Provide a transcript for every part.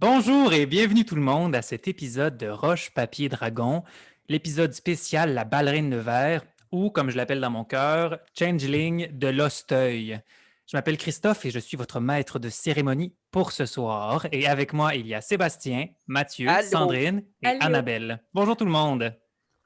Bonjour et bienvenue tout le monde à cet épisode de Roche, Papier, Dragon, l'épisode spécial La ballerine de verre, ou comme je l'appelle dans mon cœur, Changeling de l'Osteuil. Je m'appelle Christophe et je suis votre maître de cérémonie pour ce soir. Et avec moi, il y a Sébastien, Mathieu, Allô? Sandrine et Allô? Annabelle. Bonjour tout le monde.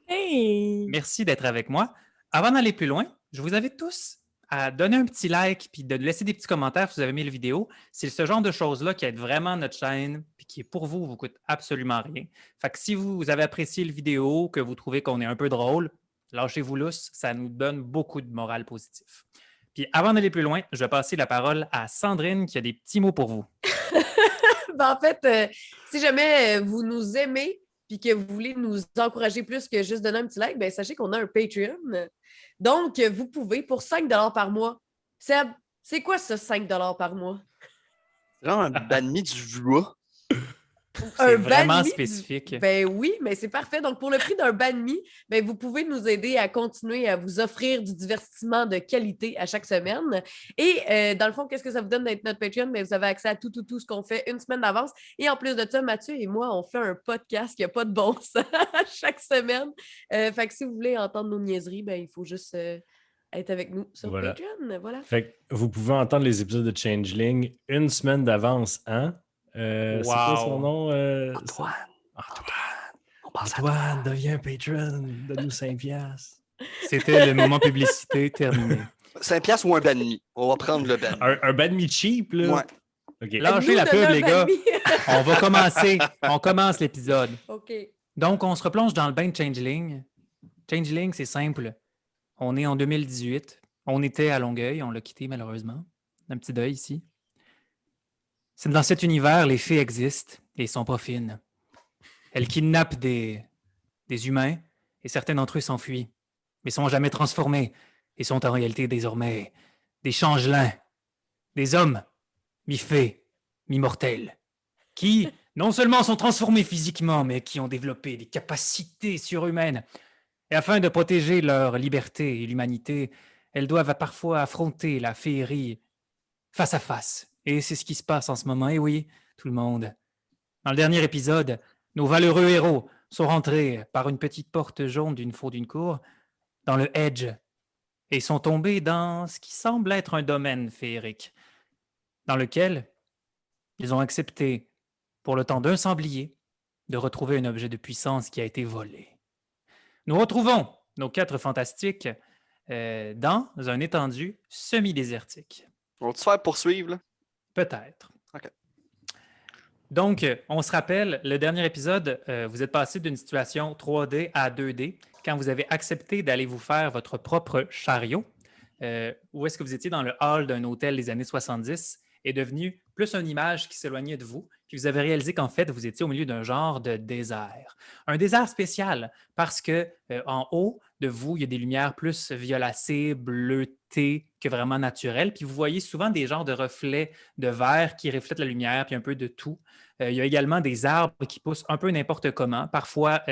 Hey! Merci d'être avec moi. Avant d'aller plus loin, je vous invite tous à donner un petit like puis de laisser des petits commentaires si vous avez aimé la vidéo. C'est ce genre de choses-là qui aide vraiment notre chaîne puis qui, pour vous, vous coûte absolument rien. Fait que si vous avez apprécié la vidéo, que vous trouvez qu'on est un peu drôle, lâchez-vous lousse, ça nous donne beaucoup de morale positif. Puis avant d'aller plus loin, je vais passer la parole à Sandrine qui a des petits mots pour vous. En fait, si jamais vous nous aimez puis que vous voulez nous encourager plus que juste donner un petit like, ben sachez qu'on a un Patreon. Donc, vous pouvez pour 5 par mois. Seb, c'est quoi ça, 5 par mois? C'est genre un banni du voix. C'est Un vraiment banh mi spécifique. Ben oui, mais c'est parfait. Donc, pour le prix d'un banh mi, ben, vous pouvez nous aider à continuer à vous offrir du divertissement de qualité à chaque semaine. Et dans le fond, qu'est-ce que ça vous donne d'être notre Patreon? Ben, vous avez accès à tout ce qu'on fait une semaine d'avance. Et en plus de ça, Mathieu et moi, on fait un podcast qui n'a pas de bon sens chaque semaine. Fait que si vous voulez entendre nos niaiseries, ben, il faut juste être avec nous sur Patreon. Voilà. Fait que vous pouvez entendre les épisodes de Changeling une semaine d'avance, hein? C'est quoi son nom? Antoine. Antoine, deviens patron, donne-nous 5 piastres. C'était le moment publicité terminé. 5 piastres ou un banni. On va prendre le banni. Un bad me cheap, là? Ouais. OK. Lâchez Nous la donner pub, un les gars. banh mi. On va commencer. On commence l'épisode. OK. Donc, on se replonge dans le bain de Changeling. Changeling, c'est simple. On est en 2018. On était à Longueuil. On l'a quitté, malheureusement. Un petit deuil ici. C'est dans cet univers, les fées existent et sont pas fines. Elles kidnappent des humains et certains d'entre eux s'enfuient, mais sont jamais transformés et sont en réalité désormais des changelins, des hommes mi-fées, mi-mortels, qui non seulement sont transformés physiquement, mais qui ont développé des capacités surhumaines. Et afin de protéger leur liberté et l'humanité, elles doivent parfois affronter la féerie face à face. Et c'est ce qui se passe en ce moment. Et oui, tout le monde. Dans le dernier épisode, nos valeureux héros sont rentrés par une petite porte jaune d'une cour dans le Edge et sont tombés dans ce qui semble être un domaine féerique, dans lequel ils ont accepté, pour le temps d'un sanglier, de retrouver un objet de puissance qui a été volé. Nous retrouvons nos 4 fantastiques dans un étendu semi-désertique. On va te faire poursuivre, là? Peut-être. OK. Donc, on se rappelle, le dernier épisode, vous êtes passé d'une situation 3D à 2D quand vous avez accepté d'aller vous faire votre propre chariot. Où est-ce que vous étiez dans le hall d'un hôtel des années 70 est devenu plus une image qui s'éloignait de vous. Puis vous avez réalisé qu'en fait, vous étiez au milieu d'un genre de désert. Un désert spécial parce que en haut de vous, il y a des lumières plus violacées, bleutées que vraiment naturelles. Puis vous voyez souvent des genres de reflets de verre qui reflètent la lumière, puis un peu de tout. Il y a également des arbres qui poussent un peu n'importe comment, parfois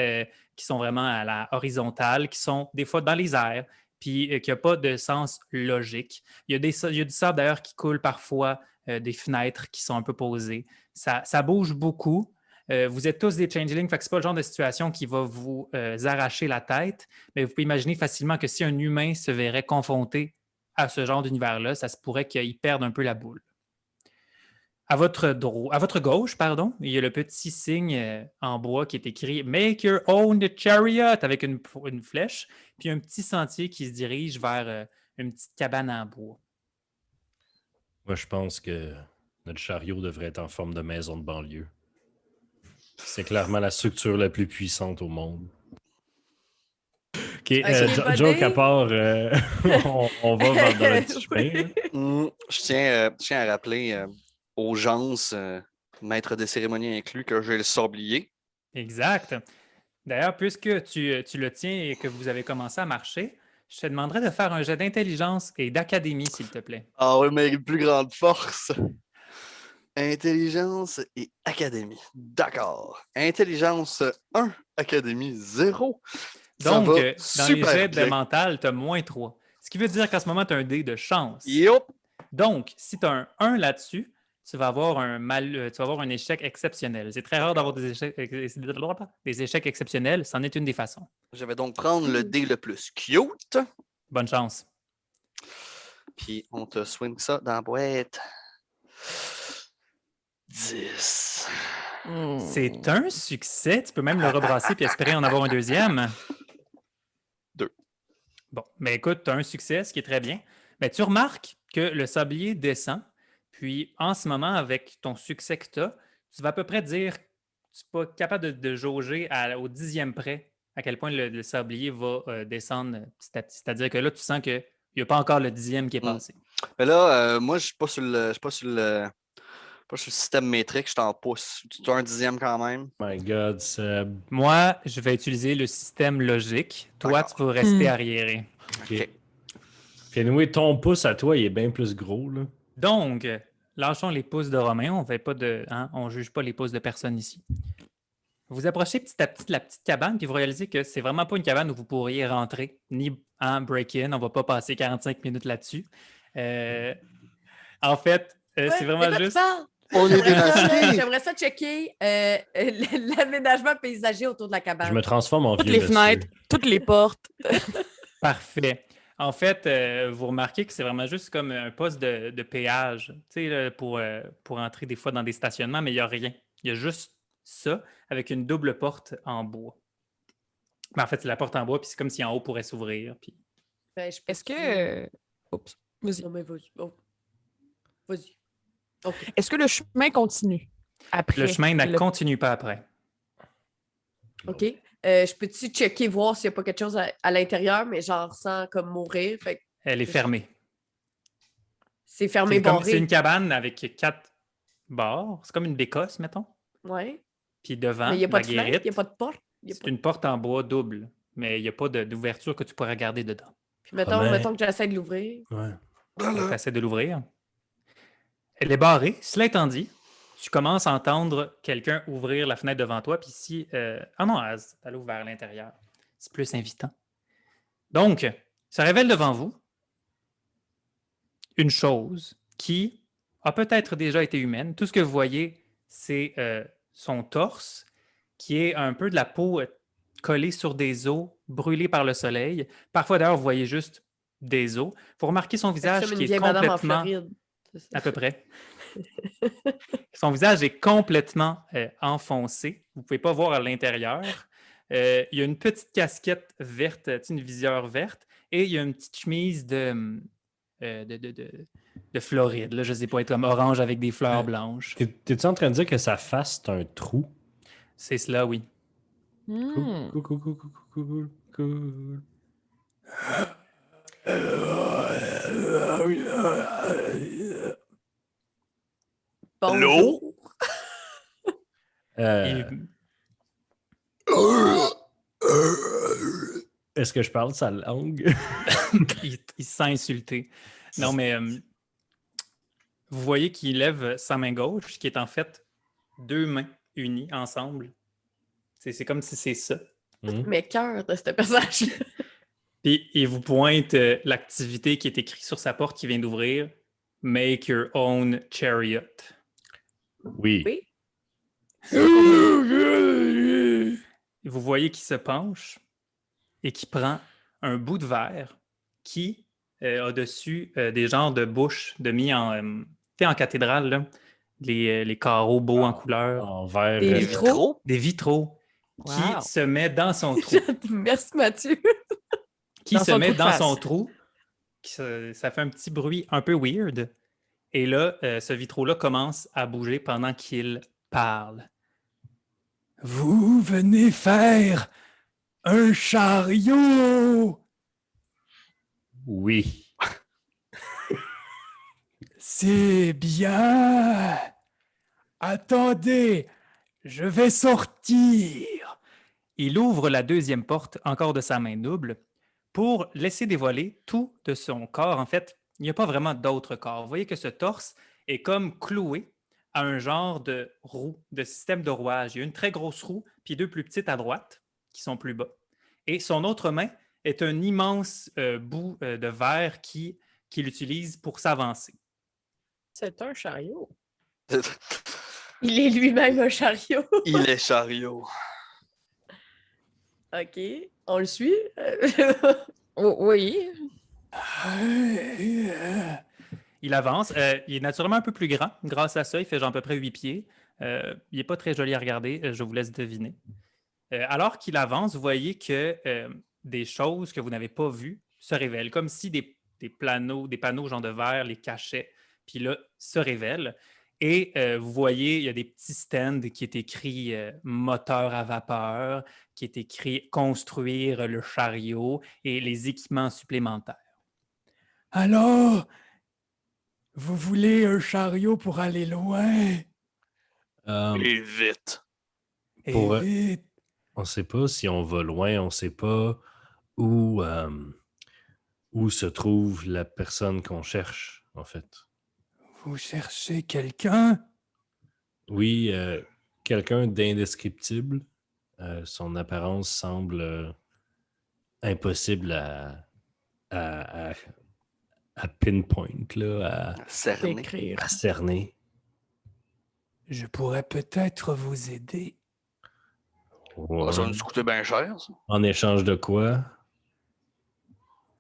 qui sont vraiment à la horizontale, qui sont des fois dans les airs, puis qui n'a pas de sens logique. Il y a du sable d'ailleurs qui coule parfois, des fenêtres qui sont un peu posées. Ça bouge beaucoup. Vous êtes tous des changelings, fait que ce n'est pas le genre de situation qui va vous arracher la tête, mais vous pouvez imaginer facilement que si un humain se verrait confronté à ce genre d'univers-là, ça se pourrait qu'il perde un peu la boule. À votre gauche, pardon, il y a le petit signe en bois qui est écrit « Make your own chariot » avec une flèche, puis un petit sentier qui se dirige vers une petite cabane en bois. Moi, je pense que notre chariot devrait être en forme de maison de banlieue. C'est clairement la structure la plus puissante au monde. OK, joke à part, on va dans le petit chemin. Je tiens à rappeler aux gens, maître des cérémonies inclus, que j'ai le sablier. Exact. D'ailleurs, puisque tu le tiens et que vous avez commencé à marcher, je te demanderais de faire un jet d'intelligence et d'académie, s'il te plaît. Ah oui, mais une plus grande force. Intelligence et académie. D'accord. Intelligence 1, académie 0. Donc, dans les jets de mental, tu as -3. Ce qui veut dire qu'en ce moment, tu as un dé de chance. Yep. Donc, si tu as un 1 là-dessus, tu vas avoir tu vas avoir un échec exceptionnel. C'est très rare d'avoir des échecs exceptionnels. C'en est une des façons. Je vais donc prendre le dé le plus cute. Bonne chance. Puis on te swing ça dans la boîte. 10. C'est un succès. Tu peux même le rebrasser puis espérer en avoir un deuxième. 2. Bon, mais écoute, tu as un succès, ce qui est très bien. Mais tu remarques que le sablier descend. Puis en ce moment, avec ton succès que tu as, tu vas à peu près dire, tu n'es pas capable de jauger au 10e près à quel point le sablier va descendre petit à petit. C'est-à-dire que là, tu sens qu'il n'y a pas encore le 10e qui est passé. Mais là, moi, je ne suis pas sur le. Je suis pas sur le. Pas sur le système métrique, je t'en pousse. Tu as un 10e quand même. My God, Seb. Moi, je vais utiliser le système logique. Toi, tu peux rester arriéré. OK. Puis anyway, ton pouce à toi, il est bien plus gros, là. Donc, lâchons les pouces de Romain. On ne juge pas les pouces de personne ici. Vous approchez petit à petit de la petite cabane, puis vous réalisez que c'est vraiment pas une cabane où vous pourriez rentrer, ni en break-in. On va pas passer 45 minutes là-dessus. En fait, c'est vraiment de quoi tu juste... parles? On est démasqués. J'aimerais ça checker l'aménagement paysager autour de la cabane. Je me transforme en Toutes vieux les monsieur. fenêtres, toutes les portes. Parfait. En fait, vous remarquez que c'est vraiment juste comme un poste de péage, tu sais, là, pour entrer des fois dans des stationnements, mais il n'y a rien. Il y a juste ça avec une double porte en bois. Mais en fait, c'est la porte en bois, puis c'est comme si en haut pourrait s'ouvrir. Puis... Est-ce que. Oups, vas-y. Non, mais vas-y. Oh. Vas-y. OK. Est-ce que le chemin continue après? Le chemin ne continue pas après. OK. Je peux-tu checker, voir s'il n'y a pas quelque chose à l'intérieur, mais genre sans comme mourir? Fait que Elle est fermée. c'est fermé, C'est barré. une cabane avec 4 barres. C'est comme une bécosse, mettons. Ouais. Puis devant, Mais il n'y a pas la de fenêtre, guérite, il n'y a pas de porte. c'est une porte en bois double, mais il n'y a pas d'ouverture que tu pourrais regarder dedans. Puis mettons, mais- mettons que j'essaie de l'ouvrir. Ouais. Tu essaies de l'ouvrir. Elle est barrée. Cela étant dit, tu commences à entendre quelqu'un ouvrir la fenêtre devant toi. Puis ici, ah non, elle ouvre vers l'intérieur. C'est plus invitant. Donc, ça révèle devant vous une chose qui a peut-être déjà été humaine. Tout ce que vous voyez, c'est son torse, qui est un peu de la peau collée sur des os, brûlée par le soleil. Parfois, d'ailleurs, vous voyez juste des os. Vous remarquez son C'est visage comme une qui est vieille madame en complètement... Floride. C'est ça. À peu près. Son visage est complètement enfoncé. Vous ne pouvez pas voir à l'intérieur. Il y a une petite casquette verte, une visière verte, et il y a une petite chemise de Floride. Là, je ne sais pas, être comme orange avec des fleurs blanches. T'es-tu en train de dire que sa face, c'est un trou? C'est cela, oui. Hmm. Cool. Bonjour. Euh, Est-ce que je parle sa langue? Il se sent insulté. Non, mais vous voyez qu'il lève sa main gauche, qui est en fait 2 mains unies ensemble. C'est comme si c'est ça. Mais cœur de ce personnage. Puis il vous pointe l'activité qui est écrite sur sa porte qui vient d'ouvrir. Make your own chariot. Oui. Oui. Et vous voyez qu'il se penche et qu'il prend un bout de verre qui a dessus des genres de bouches de mis en cathédrale, là, les carreaux beaux en couleur, En verre. Des vitraux. des vitraux Wow. qui se met dans son trou. Merci Mathieu. Qui Dans se son met trou de dans face. son trou. Ça fait un petit bruit un peu weird. Et là, ce vitraux-là commence à bouger pendant qu'il parle. Vous venez faire un chariot! Oui. C'est bien! Attendez, je vais sortir! Il ouvre la 2e porte, encore de sa main double, pour laisser dévoiler tout de son corps. En fait, il n'y a pas vraiment d'autre corps. Vous voyez que ce torse est comme cloué à un genre de roue, de système de rouage. Il y a une très grosse roue, puis 2 plus petites à droite, qui sont plus bas. Et son autre main est un immense bout de verre qu'il utilise pour s'avancer. C'est un chariot. Il est lui-même un chariot. Il est chariot. OK. On le suit? Oh, oui. Il avance. Il est naturellement un peu plus grand. Grâce à ça, il fait genre à peu près 8 pieds. Il n'est pas très joli à regarder. Je vous laisse deviner. Alors qu'il avance, vous voyez que des choses que vous n'avez pas vues se révèlent, comme si des panneaux genre de verre les cachaient, puis là, se révèlent. Et vous voyez, il y a des petits stands qui est écrit moteur à vapeur, qui est écrit construire le chariot et les équipements supplémentaires. Alors, vous voulez un chariot pour aller loin? Et vite. Et Pour- vite. On ne sait pas si on va loin, on ne sait pas où, où se trouve la personne qu'on cherche, en fait. Vous cherchez quelqu'un? Oui, quelqu'un d'indescriptible. Son apparence semble impossible à, à pinpoint, là, Cerné. D'écrire. à cerner. Je pourrais peut-être vous aider. Ça va nous coûter bien cher, ça. En échange de quoi?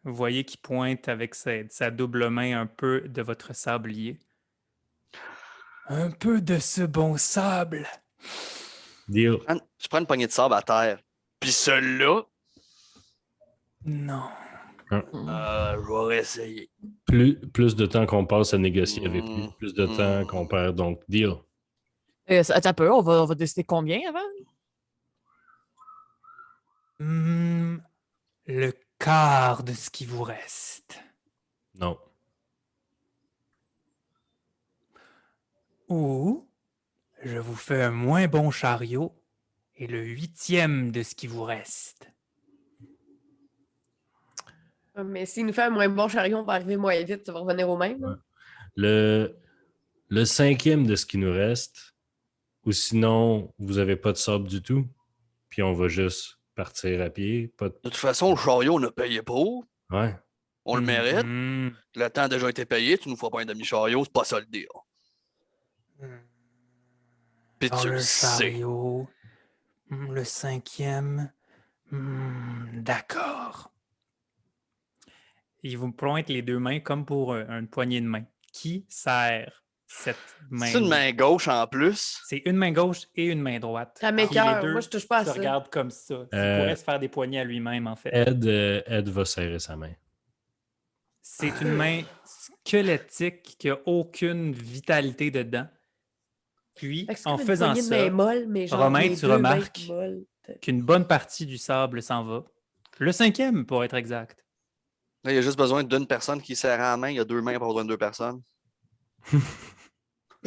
Vous voyez qu'il pointe avec sa double main un peu de votre sablier. Un peu de ce bon sable. Deal. Je prends une poignée de sable à terre. Puis celui-là, Non. je vais essayer. Plus de temps qu'on passe à négocier avec lui, plus de temps qu'on perd. Donc, deal. Attends un peu, on va décider combien avant? Le quart de ce qui vous reste. Non. Ou je vous fais un moins bon chariot et le 8e de ce qui vous reste. Mais s'il nous fait un moins bon chariot, on va arriver moins vite, ça va revenir au même. Ouais. Le 5e de ce qui nous reste, ou sinon, vous n'avez pas de sable du tout, puis on va juste partir à pied. Pas de... De toute façon, le chariot, on a payé pour. Ouais. On le mérite. Mhm. Le temps a déjà été payé. Tu nous feras pas un demi-chariot, c'est pas ça le deal. Puis Alors, tu le le sais. chariot, le 5e, d'accord. Il vous pointe les deux mains comme pour une poignée de main. Qui serre cette main? C'est une main gauche en plus. C'est une main gauche et une main droite. Ça Puis les m'écoeure. deux Moi, je touche pas à se ça. regardent comme ça. Il pourrait se faire des poignées à lui-même, en fait. Ed va serrer sa main. C'est une main squelettique qui n'a aucune vitalité dedans. Puis, Fait que c'est en comme une faisant poignée de ça, main molle, mais genre Romain, les tu deux mains remarques molles. qu'une bonne partie du sable s'en va. Le 5e, pour être exact. Là, il y a juste besoin d'une personne qui serre à la main. Il y a deux mains pour besoin de deux personnes. Je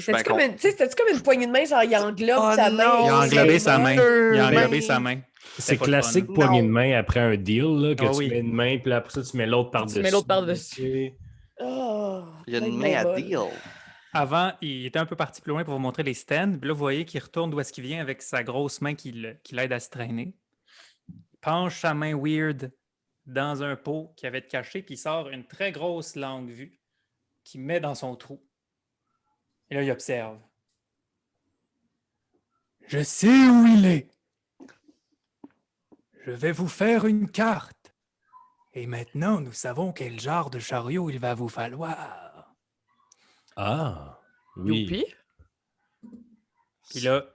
suis bien C'était-tu comme, con. c'était-tu comme une poignée de main, genre il englobe sa main? Il a englobé sa main. Il a englobé mains. sa main. C'est pas le classique fun. poignée de Non. main après un deal, là, que Ah tu oui. mets une main, puis après ça, tu mets l'autre par-dessus. mets l'autre par-dessus. Oh, Il y a plein une de main mains à molles. deal. Avant, il était un peu parti plus loin pour vous montrer les stands. Puis là, vous voyez qu'il retourne d'où est-ce qu'il vient avec sa grosse main qui l'aide à se traîner. Il penche sa main weird dans un pot qui avait de caché, puis il sort une très grosse langue vue qu'il met dans son trou. Et là, il observe. Je sais où il est. Je vais vous faire une carte. Et maintenant, nous savons quel genre de chariot il va vous falloir. Ah, oui. Youpi. Puis là,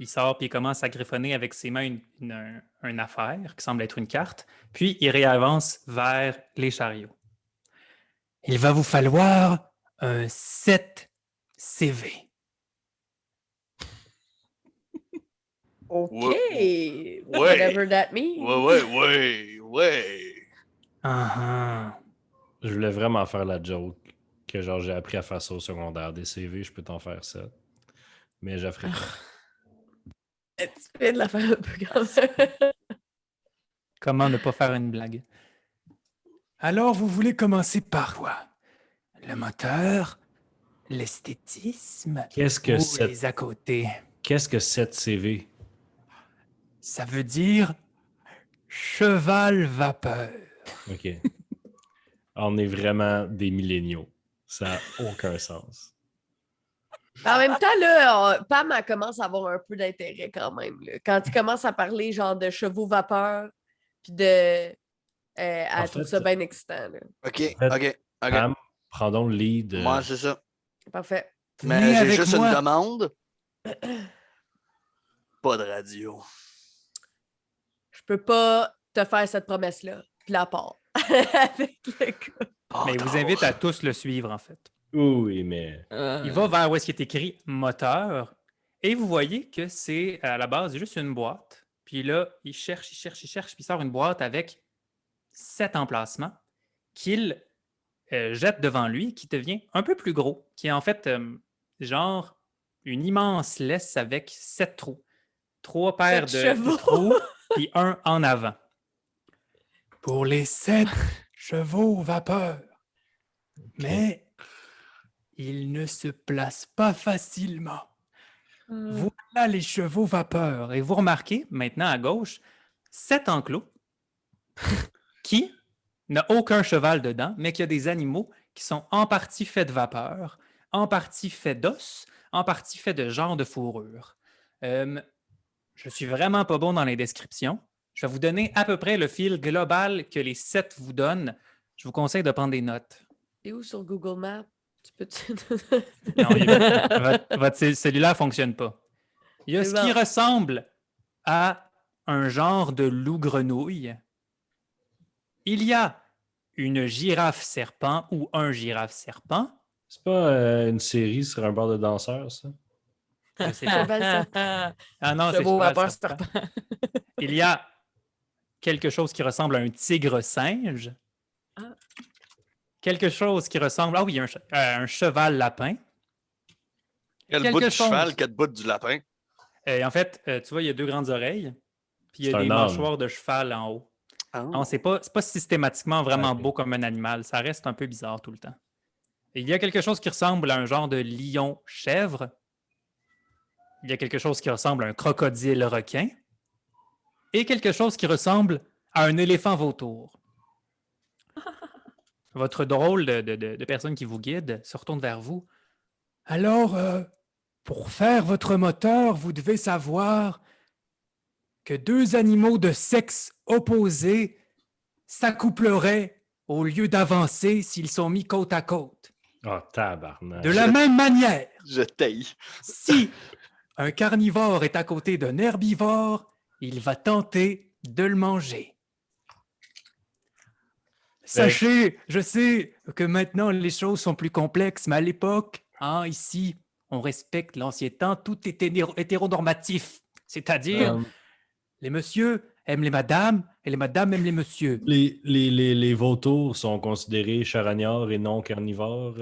il sort puis il commence à griffonner avec ses mains une affaire qui semble être une carte. Puis il réavance vers les chariots. Il va vous falloir un 7 CV. OK. Ouais. Whatever that means. Ouais. Je voulais vraiment faire la joke que genre j'ai appris à faire ça au secondaire. Des CV, je peux t'en faire ça. Mais j'affrais pas. Tu fais de la faire un peu comme ça. Comment ne pas faire une blague? Alors, vous voulez commencer par quoi? Le moteur? L'esthétisme? Qu'est-ce que Ou cette les à côté? Qu'est-ce que cette CV? Ça veut dire cheval vapeur. OK. On est vraiment des milléniaux. Ça n'a aucun sens. En même temps, là, Pam, elle commence à avoir un peu d'intérêt quand même. Là. Quand tu commences à parler genre de chevaux vapeur, puis de. Elle trouve ça bien excitant. Là. OK, En fait, OK, OK. Pam, prends donc le lead. Moi, c'est ça. Parfait. Mais Venez j'ai avec juste moi. une demande. Pas de radio. Je peux pas te faire cette promesse-là. Puis la part. Avec le gars. Pas Mais il vous tard. invite à tous le suivre, en fait. Oui, mais. Il va vers où est-ce qu'il est écrit moteur. Et vous voyez que c'est à la base juste une boîte. Puis là, il cherche, puis il sort une boîte avec 7 emplacements qu'il jette devant lui, qui devient un peu plus gros, qui est en fait genre une immense laisse avec 7 trous. 3 paires Sept de chevaux. trous, puis un en avant. Pour les 7 chevaux vapeur. Mais ils ne se placent pas facilement. Voilà les chevaux vapeur. Et vous remarquez, maintenant à gauche, 7 enclos qui n'a aucun cheval dedans, mais qui a des animaux qui sont en partie faits de vapeur, en partie faits d'os, en partie faits de genre de fourrure. Je suis vraiment pas bon dans les descriptions. Je vais vous donner à peu près le fil global que les 7 vous donnent. Je vous conseille de prendre des notes. T'es où sur Google Maps? Tu peux-tu. Non, votre cellulaire ne fonctionne pas. Il y a C'est ce qui bon. ressemble à un genre de loup-grenouille. Il y a une girafe-serpent ou un girafe-serpent. C'est pas une série sur un bar de danseurs, ça? Je sais pas. Cheval serpent. Ah non, c'est Chevaux cheval vapeur serpent. serpent. Il y a quelque chose qui ressemble à un tigre-singe. Ah. Quelque chose qui ressemble... Ah oui, un cheval-lapin. Quel quelque bout du chose. cheval, quel bout du lapin? En fait, tu vois, il y a 2 grandes oreilles. Puis il y C'est a un des âne. mâchoires de cheval en haut. Ah. Non, c'est pas systématiquement vraiment Ok. beau comme un animal. Ça reste un peu bizarre tout le temps. Et il y a quelque chose qui ressemble à un genre de lion-chèvre. Il y a quelque chose qui ressemble à un crocodile-requin. Et quelque chose qui ressemble à un éléphant-vautour. Votre drôle de personne qui vous guide se retourne vers vous. Alors, pour faire votre moteur, vous devez savoir que 2 animaux de sexe opposé s'accoupleraient au lieu d'avancer s'ils sont mis côte à côte. Oh, tabarnak. De la même manière, Je taille. si un carnivore est à côté d'un herbivore, il va tenter de le manger. Sachez, je sais que maintenant les choses sont plus complexes, mais à l'époque, ici, on respecte l'ancien temps, tout est hétéronormatif. C'est-à-dire, les messieurs aiment les madames et les madames aiment les messieurs. Les vautours sont considérés charognards et non carnivores.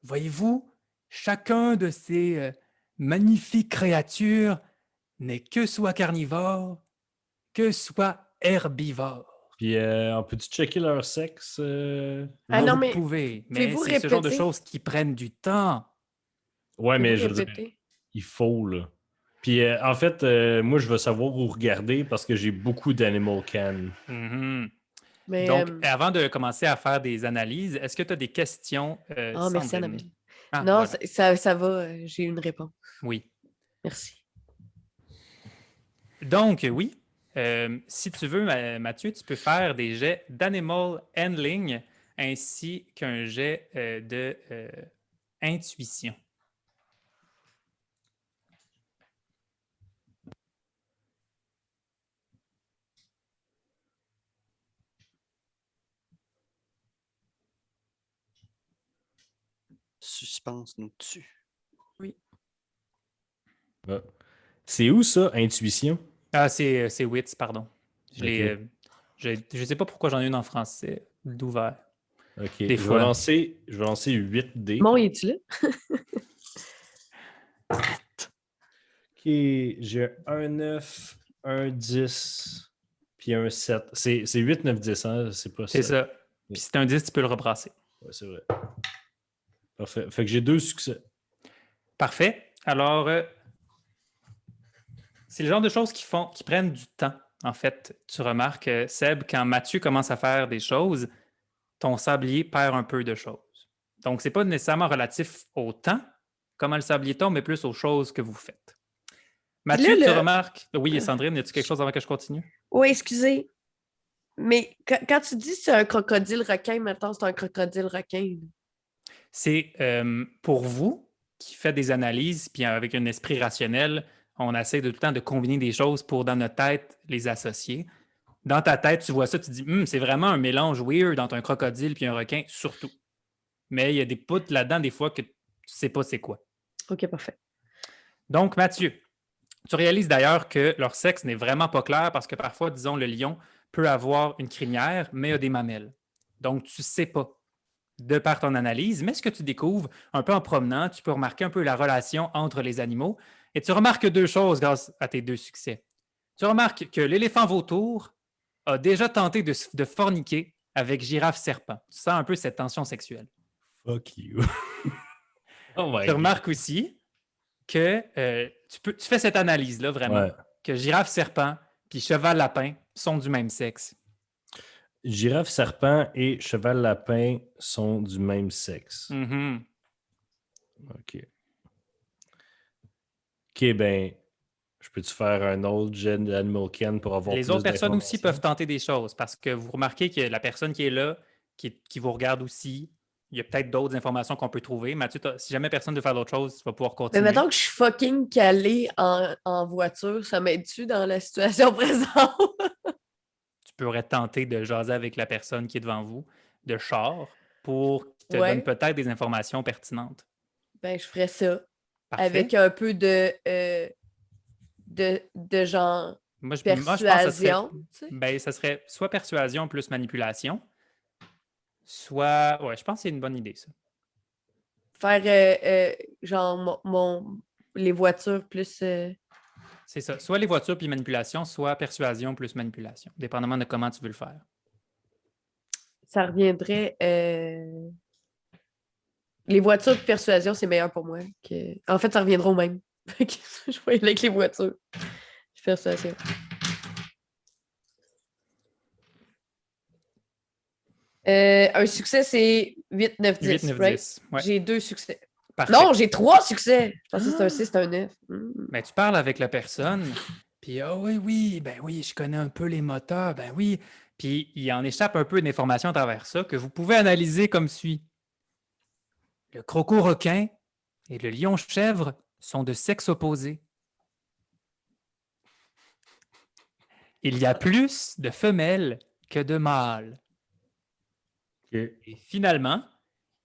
Voyez-vous, chacun de ces magnifiques créatures n'est que soit carnivore, que soit herbivore. Puis, on peut-tu checker leur sexe? Ah non, vous mais pouvez, mais pouvez-vous c'est ce genre de répéter? choses qui prennent du temps. Ouais, mais je Pouvez-vous veux dire, répéter? il faut, là. Puis, en fait, moi, je veux savoir où regarder parce que j'ai beaucoup d'Animal Can. Mhm. Mais, Donc, avant de commencer à faire des analyses, est-ce que tu as des questions, merci, Sandrine? Annabelle. Ah, Non, voilà. ça va. J'ai une réponse. Oui. Merci. Donc, oui, si tu veux, Mathieu, tu peux faire des jets d'animal handling ainsi qu'un jet de intuition. Suspense nous tue. Ah. C'est où ça, intuition? Ah, c'est Wits, pardon. Ok. Je sais pas pourquoi j'en ai une en français d'ouvert. Ok, Des je fois. vais lancer 8 dés. Bon, es-tu là? Ok, j'ai un 9, un 10, puis un 7. C'est 8, 9, 10, hein? C'est pas C'est ça. ça. Puis si t'as un 10, tu peux le rebrasser. Ouais, c'est vrai. Parfait. Fait que j'ai 2 succès. Parfait. Alors, c'est le genre de choses qui prennent du temps. En fait, tu remarques, Seb, quand Mathieu commence à faire des choses, ton sablier perd un peu de choses. Donc, ce n'est pas nécessairement relatif au temps, comment le sablier tombe, mais plus aux choses que vous faites. là, Mathieu, tu le- remarques... Oui, Sandrine, y a-tu quelque chose avant que je continue? Oui, excusez. Mais quand tu dis c'est un crocodile requin, maintenant c'est un crocodile requin. C'est pour vous qui faites des analyses, puis avec un esprit rationnel, on essaie de tout le temps de combiner des choses pour, dans notre tête, les associer. Dans ta tête, tu vois ça, tu te dis, c'est vraiment un mélange weird entre un crocodile puis un requin, surtout. Mais il y a des poutres là-dedans, des fois, que tu ne sais pas c'est quoi. OK, parfait. Donc, Mathieu, tu réalises d'ailleurs que leur sexe n'est vraiment pas clair parce que parfois, disons, le lion peut avoir une crinière, mais a des mamelles. Donc, tu ne sais pas de par ton analyse, mais ce que tu découvres un peu en promenant, tu peux remarquer un peu la relation entre les animaux et tu remarques deux choses grâce à tes deux succès. Tu remarques que l'éléphant vautour a déjà tenté de forniquer avec girafe serpent. Tu sens un peu cette tension sexuelle. Fuck you. Oh my Tu God. remarques aussi que tu fais cette analyse-là vraiment, Ouais. que girafe serpent puis cheval lapin sont du même sexe. Girafe serpent et cheval lapin sont du même sexe. Mhm. OK. OK, ben, je peux-tu faire un autre jet d'Animal Ken pour avoir Les plus autres personnes aussi d'informations? peuvent tenter des choses parce que vous remarquez que la personne qui est là, qui vous regarde aussi, il y a peut-être d'autres informations qu'on peut trouver. Mathieu, si jamais personne ne veut faire d'autres choses, tu vas pouvoir Mais continuer. mettons que je suis fucking calée en voiture, ça m'aide-tu dans la situation présente? Tu pourrais tenter de jaser avec la personne qui est devant vous de char pour qu'il te Ouais. donne peut-être des informations pertinentes. Ben, je ferais ça. Parfait. Avec un peu de genre Moi, je pense que persuasion. tu sais. ça serait soit persuasion plus manipulation, soit... Ouais, je pense que c'est une bonne idée, ça. Faire genre les voitures plus. C'est ça. Soit les voitures puis manipulation, soit persuasion plus manipulation, dépendamment de comment tu veux le faire. Ça reviendrait. Les voitures de persuasion, c'est meilleur pour moi. En fait, ça reviendra au même. Je vais y aller avec les voitures. Persuasion. Un succès, c'est 8, 9, 10. 8, 9, right? 10. Ouais. J'ai 2 succès. Parfait. Non, j'ai 3 succès. Je pensais que c'était un 6, c'était un 9. Ben, tu parles avec la personne, puis oui, je connais un peu les moteurs, ben oui. Puis il en échappe un peu d'informations à travers ça que vous pouvez analyser comme suit. Le croco-requin et le lion-chèvre sont de sexe opposé. Il y a plus de femelles que de mâles. OK. Et finalement,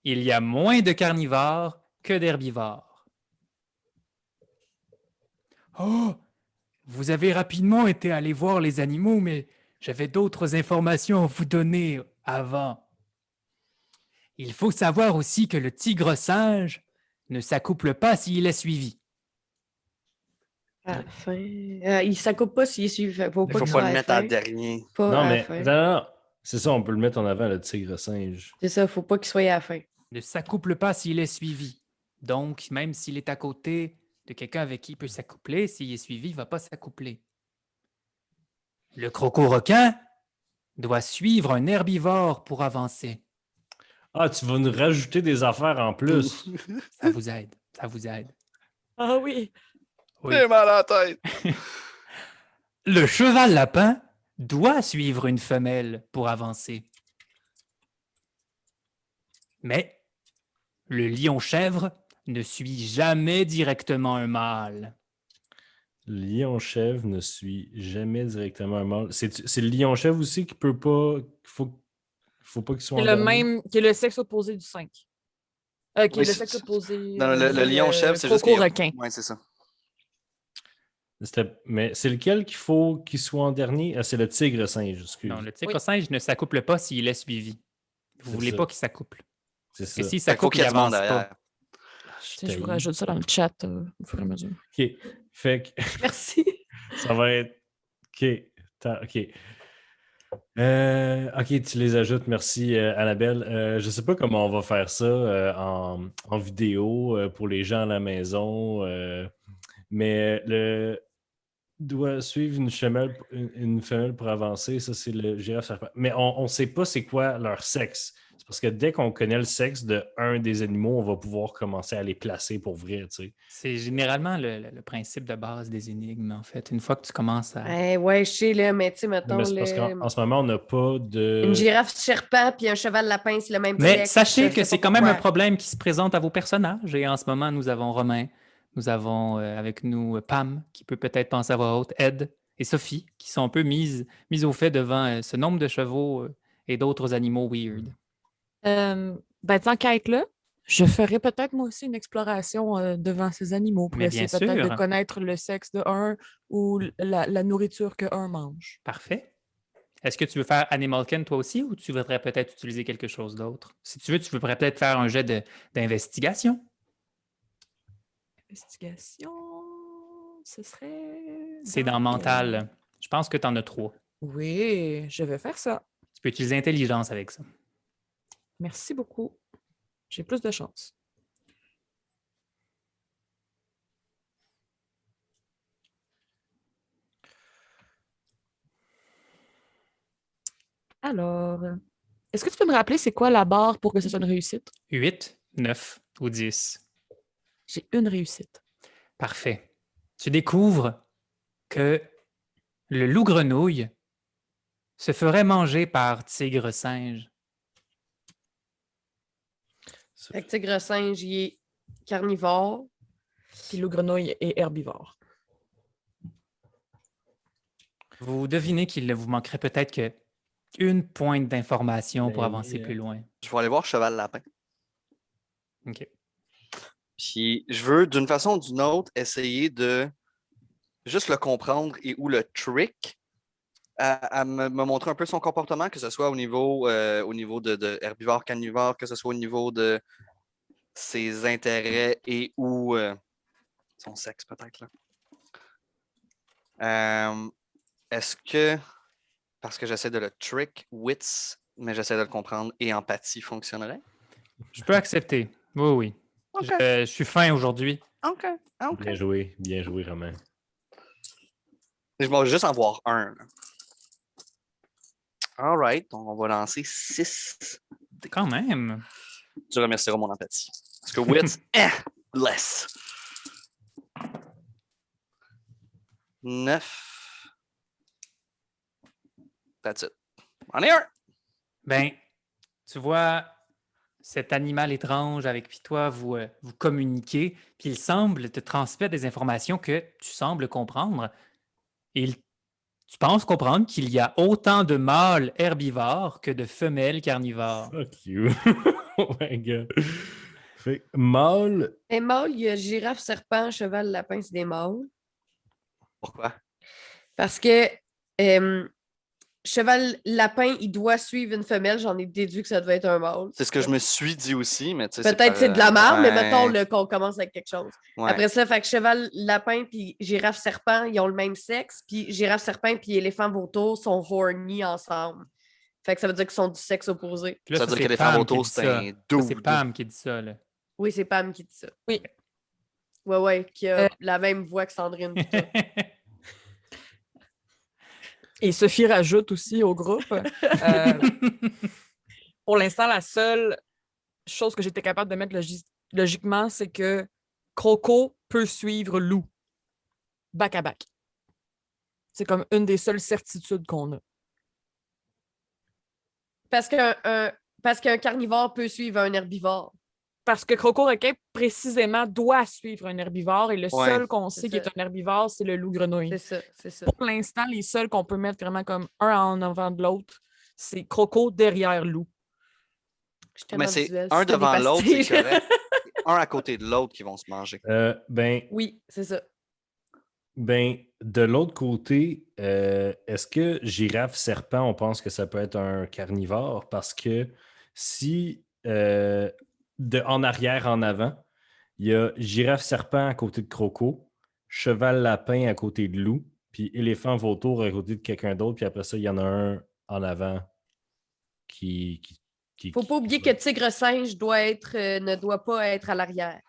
il y a moins de carnivores que d'herbivores. Oh, vous avez rapidement été allé voir les animaux, mais j'avais d'autres informations à vous donner avant. Il faut savoir aussi que le tigre-singe ne s'accouple pas s'il est suivi. À la fin. Il s'accoupe pas s'il est suivi. Faut Il pas faut qu'il pas soit le à la mettre en fin. dernier. Pas Non, à la mais fin. non. C'est ça, on peut le mettre en avant, le tigre-singe. C'est ça, faut pas qu'il soit à la fin. Ne s'accouple pas s'il est suivi. Donc, même s'il est à côté de quelqu'un avec qui il peut s'accoupler, s'il est suivi, il ne va pas s'accoupler. Le croco-requin doit suivre un herbivore pour avancer. Ah, tu vas nous rajouter des affaires en plus. Ça vous aide. Ça vous aide. Ah oui. Oui. J'ai mal à la tête. Le cheval lapin doit suivre une femelle pour avancer. Mais le lion-chèvre ne suit jamais directement un mâle. Le lion-chèvre ne suit jamais directement un mâle. C'est le lion-chèvre aussi qui peut pas. Faut pas qu'il soit Qui est en le dernier. même, qui est le sexe opposé du 5. Qui Oui, est le c'est- sexe opposé. Non, le lion-chèvre, c'est juste qu'il- requin. Ouais, c'est ça. Mais c'est lequel qu'il faut qu'il soit en dernier? Ah, c'est le tigre-singe, excuse. Non, le tigre-singe ne s'accouple pas s'il est suivi. Vous ne C'est voulez ça. pas qu'il s'accouple. C'est Parce que ça. s'il Fait qu'il faut s'accouple, qu'il y il ait du monde avance pas. derrière. Tiens, je vous rajoute ça dans le chat au fur et à mesure. OK. Fait que Merci. ça va être. OK. OK. OK, tu les ajoutes. Merci, Annabelle. Je ne sais pas comment on va faire ça en vidéo pour les gens à la maison, mais doit suivre une femelle pour avancer. Ça, c'est le girafe serpent. Mais on ne sait pas c'est quoi leur sexe. C'est parce que dès qu'on connaît le sexe d'un des animaux, on va pouvoir commencer à les placer pour vrai, tu sais. C'est généralement le principe de base des énigmes, en fait. Une fois que tu commences à... Ouais, je sais, là, mais tu sais, mettons, Mais c'est parce qu'en ce moment, on n'a pas de... une girafe serpent puis un cheval lapin, c'est le même Mais sexe. sachez je que sais c'est pas quand même un pourquoi. problème qui se présente à vos personnages. Et en ce moment, nous avons Romain, nous avons avec nous Pam, qui peut peut-être penser à voix haute, Ed et Sophie, qui sont un peu mises au fait devant ce nombre de chevaux et d'autres animaux weird. Tant qu'à être là, je ferais peut-être moi aussi une exploration devant ces animaux pour Mais essayer bien peut-être de sûr. connaître le sexe de un ou la nourriture que un mange. Parfait. Est-ce que tu veux faire Animal Ken toi aussi ou tu voudrais peut-être utiliser quelque chose d'autre? Si tu veux, tu voudrais peut-être faire un jet d'investigation. Investigation, ce serait... C'est dans mental. Je pense que tu en as 3. Oui, je vais faire ça. Tu peux utiliser intelligence avec ça. Merci beaucoup. J'ai plus de chance. Alors, est-ce que tu peux me rappeler c'est quoi la barre pour que ce soit une réussite? 8, 9 ou 10. J'ai une réussite. Parfait. Tu découvres que le loup-grenouille se ferait manger par tigre-singe. Fait que tigre singe, il est carnivore. Puis le grenouille est herbivore. Vous devinez qu'il vous manquerait peut-être que une pointe d'information pour Ben avancer oui, plus loin. Je vais aller voir cheval lapin. OK. Puis je veux, d'une façon ou d'une autre, essayer de juste le comprendre et ou le trick à me montrer un peu son comportement, que ce soit au niveau de herbivore, carnivore, que ce soit au niveau de ses intérêts et ou son sexe, peut-être. Là. Est-ce que, parce que j'essaie de le trick, wits, mais j'essaie de le comprendre, et empathie fonctionnerait? Je peux accepter. Oui, oui. OK. Je suis fin aujourd'hui. OK. Bien joué, Romain. Je vais juste en voir un. Là. All right, donc on va lancer 6. Quand même. Tu remercieras mon empathie. Parce que wits, less. 9. That's it. On est un. Ben, tu vois cet animal étrange avec qui toi, vous communiquez, puis il semble te transmettre des informations que tu sembles comprendre. Et tu penses comprendre qu'il y a autant de mâles herbivores que de femelles carnivores. Fuck you. Oh my god. Fait mâle. Les mâles, il y a girafe, serpent, cheval, lapin, c'est des mâles. Pourquoi? Parce que cheval, lapin, il doit suivre une femelle. J'en ai déduit que ça devait être un mâle. C'est ce que je me suis dit aussi, mais tu sais. Peut-être c'est de la merde, mais mettons Ouais. qu'on commence avec quelque chose. Ouais. Après ça, fait que cheval, lapin, puis girafe, serpent, ils ont le même sexe. Puis girafe, serpent, puis éléphant, vautour sont horny ensemble. Fait que ça veut dire qu'ils sont du sexe opposé. Puis là, Ça veut dire c'est que les Pam femmes qui auto, dit c'est ça. un Ça, dude. c'est Pam qui dit ça, là. Oui, c'est Pam qui dit ça. Oui. Ouais, qui a la même voix que Sandrine. pis tout. Et Sophie rajoute aussi au groupe. Pour l'instant, la seule chose que j'étais capable de mettre logiquement, c'est que Croco peut suivre Lou. Back à back. C'est comme une des seules certitudes qu'on a. Parce qu'un carnivore peut suivre un herbivore. Parce que Croco requin, précisément, doit suivre un herbivore et le Ouais. seul qu'on C'est sait qui est ça. un herbivore, c'est le loup-grenouille. C'est ça. Pour l'instant, les seuls qu'on peut mettre vraiment comme un en avant de l'autre, c'est Croco derrière Lou. Je suis tellement Mais c'est visuelle, un c'était des devant l'autre, c'est pastilles. correct. Un à côté de l'autre qui vont se manger. Oui, c'est ça. De l'autre côté, est-ce que girafe, serpent, on pense que ça peut être un carnivore? Parce que si de en arrière, en avant, il y a girafe, serpent à côté de Croco, cheval, lapin à côté de loup, puis éléphant, vautour à côté de quelqu'un d'autre, puis après ça, il y en a un en avant qui Faut pas oublier que tigre singe ne doit pas être à l'arrière.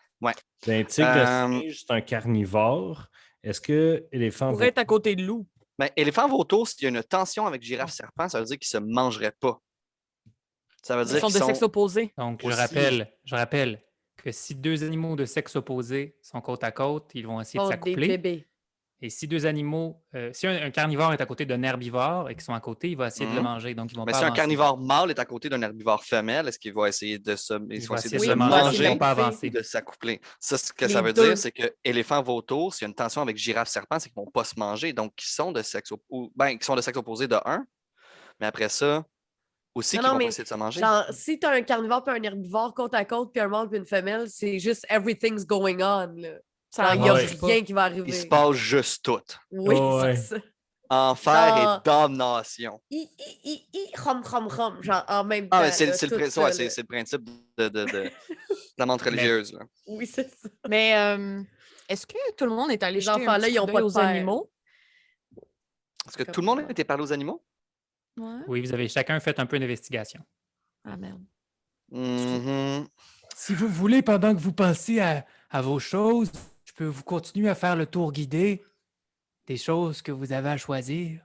tigre singe, c'est un carnivore. Est-ce que éléphant Pourrait être à côté de loup. Mais éléphant vautour, s'il y a une tension avec girafe serpent, ça veut dire qu'ils se mangeraient pas. Ça veut Ils dire sont qu'ils de sexe opposé. Donc, Aussi- je rappelle que si deux animaux de sexe opposé sont côte à côte, ils vont essayer de Des s'accoupler. bébés. Et si deux animaux, si un carnivore est à côté d'un herbivore et qu'ils sont à côté, il va essayer de le Mhm. manger. Donc, ils vont Mais pas si un avancer. carnivore mâle est à côté d'un herbivore femelle, est-ce qu'il va essayer de se, Ils ils vont vont essayer essayer de de se se Oui, manger, manger ils vont pas bouffer. ou avancer. de s'accoupler? Ça, ce que Les ça veut deux. dire, c'est que éléphant vautour, s'il y a une tension avec girafe serpent, c'est qu'ils vont pas se manger. Donc, ils sont de sexe opposé de un, mais après ça, aussi Non, qu'ils non, vont pas mais essayer de se manger. genre, si t'as un carnivore puis un herbivore côte à côte, puis un mâle puis une femelle, c'est juste everything's going on, là. Ça Il n'y a Ouais. rien qui va Il se arriver. passe juste tout. Oui, Ouais. c'est ça. Enfer Genre- et damnation. Rom, genre en même temps. Ah, mais c'est là, c'est le, tout prin- ça, ouais, là. c'est le principe de la montre religieuse. Là. Oui, c'est ça. Mais est-ce que tout le monde est allé Les jeter un enfants-là, petit ils ont coup pas d'œil de aux père. animaux? Est-ce que Comme tout le monde ça. était parlé aux animaux? Ouais. Oui, vous avez chacun fait un peu d'investigation. Ah merde. Mhm. Si vous voulez, pendant que vous pensez à vos choses, je peux vous continuer à faire le tour guidé des choses que vous avez à choisir.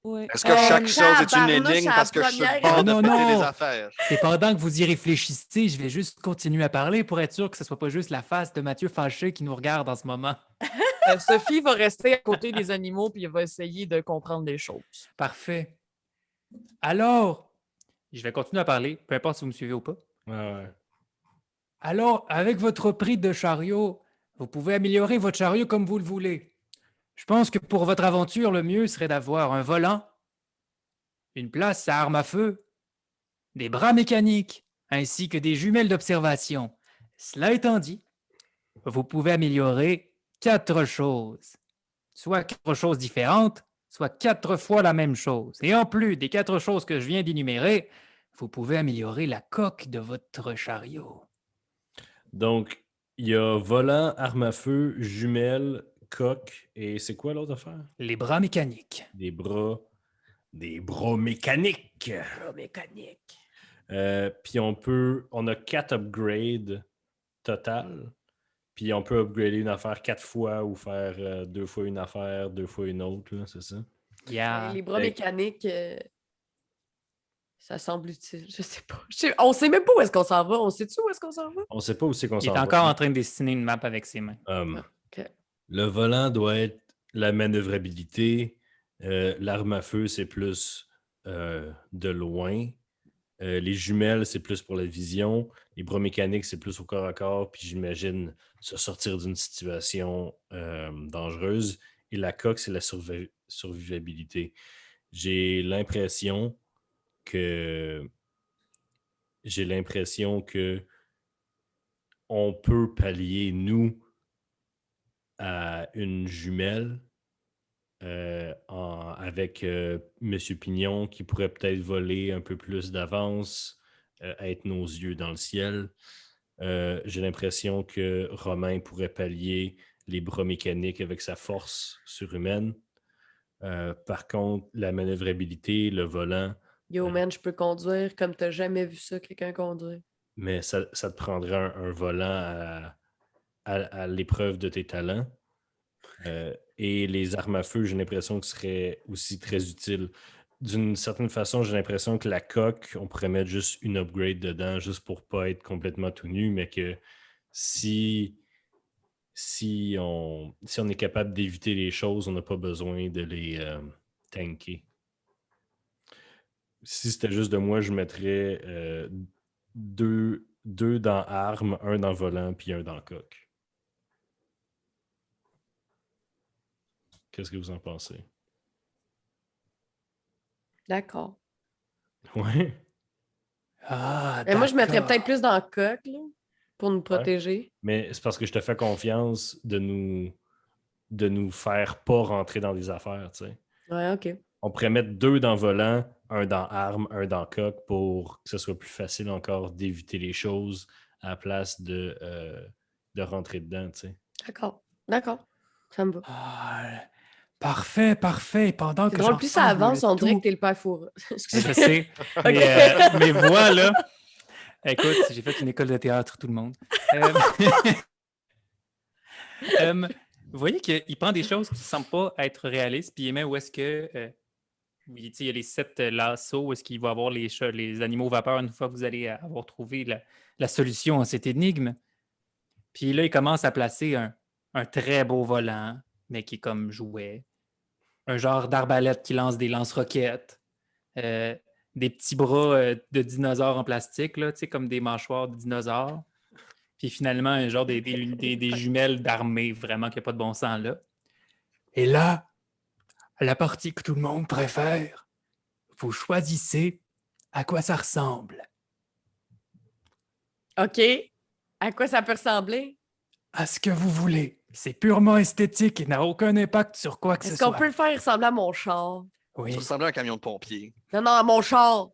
Ouais. Est-ce que chaque chose est une tabarnouche, énigme à la parce que je suis le première- bord de Non, péter non. les affaires? C'est pendant que vous y réfléchissez, je vais juste continuer à parler pour être sûr que ce ne soit pas juste la face de Mathieu fâché qui nous regarde en ce moment. Sophie va rester à côté des animaux puis elle va essayer de comprendre des choses. Parfait. Alors, je vais continuer à parler, peu importe si vous me suivez ou pas. Ouais. Alors, avec votre prix de chariot, vous pouvez améliorer votre chariot comme vous le voulez. Je pense que pour votre aventure, le mieux serait d'avoir un volant, une place à arme à feu, des bras mécaniques, ainsi que des jumelles d'observation. Cela étant dit, vous pouvez améliorer 4 choses. Soit 4 choses différentes, soit 4 fois la même chose. Et en plus des 4 choses que je viens d'énumérer, vous pouvez améliorer la coque de votre chariot. Donc, il y a volant, arme à feu, jumelles, coque, et c'est quoi l'autre affaire? Les bras mécaniques. Des bras mécaniques. Bras mécanique. Puis on a 4 upgrades total. Puis on peut upgrader une affaire 4 fois ou faire 2 fois une affaire, 2 fois une autre, là, c'est ça? Yeah. Les bras Fait- mécaniques, ça semble utile. Je sais pas. On sait même pas où est-ce qu'on s'en va. On sait-tu où est-ce qu'on s'en va? On sait pas où c'est qu'on Il s'en est va. encore en train de dessiner une map avec ses mains. Ok. Le volant doit être la manœuvrabilité. L'arme à feu, c'est plus de loin. Les jumelles, c'est plus pour la vision. Les bras mécaniques, c'est plus au corps à corps. Puis j'imagine se sortir d'une situation dangereuse. Et la coque, c'est la survivabilité. J'ai l'impression que on peut pallier, nous, à une jumelle avec M. Pignon qui pourrait peut-être voler un peu plus d'avance, être nos yeux dans le ciel. J'ai l'impression que Romain pourrait pallier les bras mécaniques avec sa force surhumaine. Par contre, la manœuvrabilité, le volant, Yo, man, je peux conduire comme t'as jamais vu ça, quelqu'un conduire. mais ça te prendrait un volant à l'épreuve de tes talents. Et les armes à feu, j'ai l'impression que ce serait aussi très utile. D'une certaine façon, j'ai l'impression que la coque, on pourrait mettre juste une upgrade dedans, juste pour pas être complètement tout nu, mais que si on est capable d'éviter les choses, on n'a pas besoin de les tanker. Si c'était juste de moi, je mettrais deux dans arme, un dans volant, puis un dans coque. Qu'est-ce que vous en pensez? D'accord. Ouais. Ah, Mais moi, je mettrais d'accord. peut-être plus dans le coq, là, pour nous protéger. Mais c'est parce que je te fais confiance de nous faire pas rentrer dans des affaires, tu sais. Ouais, OK. On pourrait mettre 2 dans volant, un dans arme, un dans coque pour que ce soit plus facile encore d'éviter les choses à la place de rentrer dedans, tu sais. D'accord. D'accord. Ça me va. Ah, parfait, parfait. Pendant C'est que drôle, plus ça j'ensemble avance, le on dirait tout- que t'es le père fourreux. Je Excusez. sais. Mais voix, là. Écoute, j'ai fait une école de théâtre, tout le monde. Euh, Vous voyez qu'il prend des choses qui ne semblent pas être réalistes, puis il met où est-ce que. Il y a les 7 lassos, où est-ce qu'il va avoir les animaux vapeurs une fois que vous allez avoir trouvé la solution à cette énigme. Puis là, il commence à placer un très beau volant, mais qui est comme jouet. Un genre d'arbalète qui lance des lance-roquettes. euh, des petits bras de dinosaures en plastique, là, comme des mâchoires de dinosaures. Puis finalement, un genre des jumelles d'armée, vraiment, qui n'a pas de bon sens là. Et là, la partie que tout le monde préfère, vous choisissez à quoi ça ressemble. OK. À quoi ça peut ressembler? À ce que vous voulez. C'est purement esthétique et n'a aucun impact sur quoi que ce Est-ce qu'on soit. peut le faire ressembler à mon char? Oui. Ça ressemblait à un camion de pompier. Non, à mon char.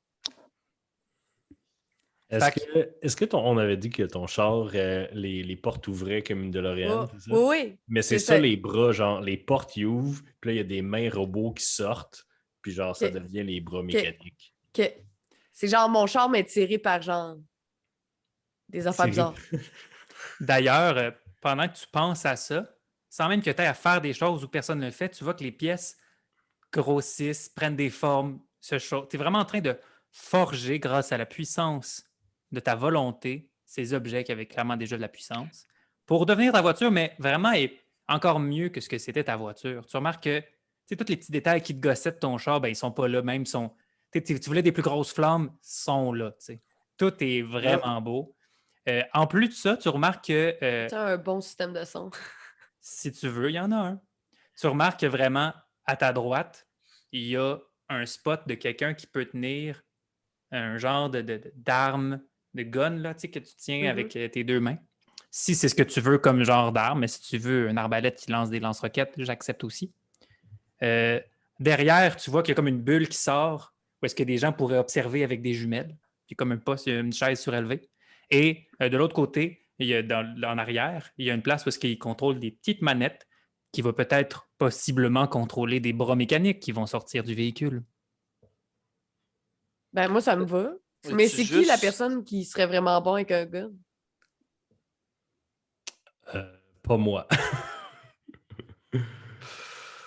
Est-ce que on avait dit que ton char, les portes ouvraient comme une DeLorean, Oui, c'est ça? oui. Mais c'est ça, les bras, genre, les portes, ils ouvrent, puis là, il y a des mains robots qui sortent, puis genre, ça Ok. devient les bras mécaniques. OK. C'est genre mon char, mais tiré par genre des affaires C'est- bizarres. D'ailleurs, pendant que tu penses à ça, sans même que tu aies à faire des choses où personne ne le fait, tu vois que les pièces grossissent, prennent des formes, se chauffent. Tu es vraiment en train de forger, grâce à la puissance de ta volonté, ces objets qui avaient clairement déjà de la puissance, pour devenir ta voiture, mais vraiment encore mieux que ce que c'était ta voiture. Tu remarques que tous les petits détails qui te gossaient de ton char, ben, ils ne sont pas là, même tu voulais des plus grosses flammes, sont là. T'sais. Tout est vraiment beau. En plus de ça, tu remarques que C'est un bon système de son. si tu veux, il y en a un. Tu remarques que vraiment, à ta droite, il y a un spot de quelqu'un qui peut tenir un genre d'arme, de gun là, que tu tiens avec tes deux mains. Si c'est ce que tu veux comme genre d'arme, mais si tu veux une arbalète qui lance des lance-roquettes, j'accepte aussi. Derrière, tu vois qu'il y a comme une bulle qui sort où est-ce que des gens pourraient observer avec des jumelles. Puis comme un poste, il y a une chaise surélevée. Et de l'autre côté, il y a en arrière, il y a une place où est-ce qu'il contrôle des petites manettes qui va peut-être possiblement contrôler des bras mécaniques qui vont sortir du véhicule. Ben, moi, ça me va. Mais Mais tu c'est qui la juste- personne qui serait vraiment bon avec un gun? Pas moi.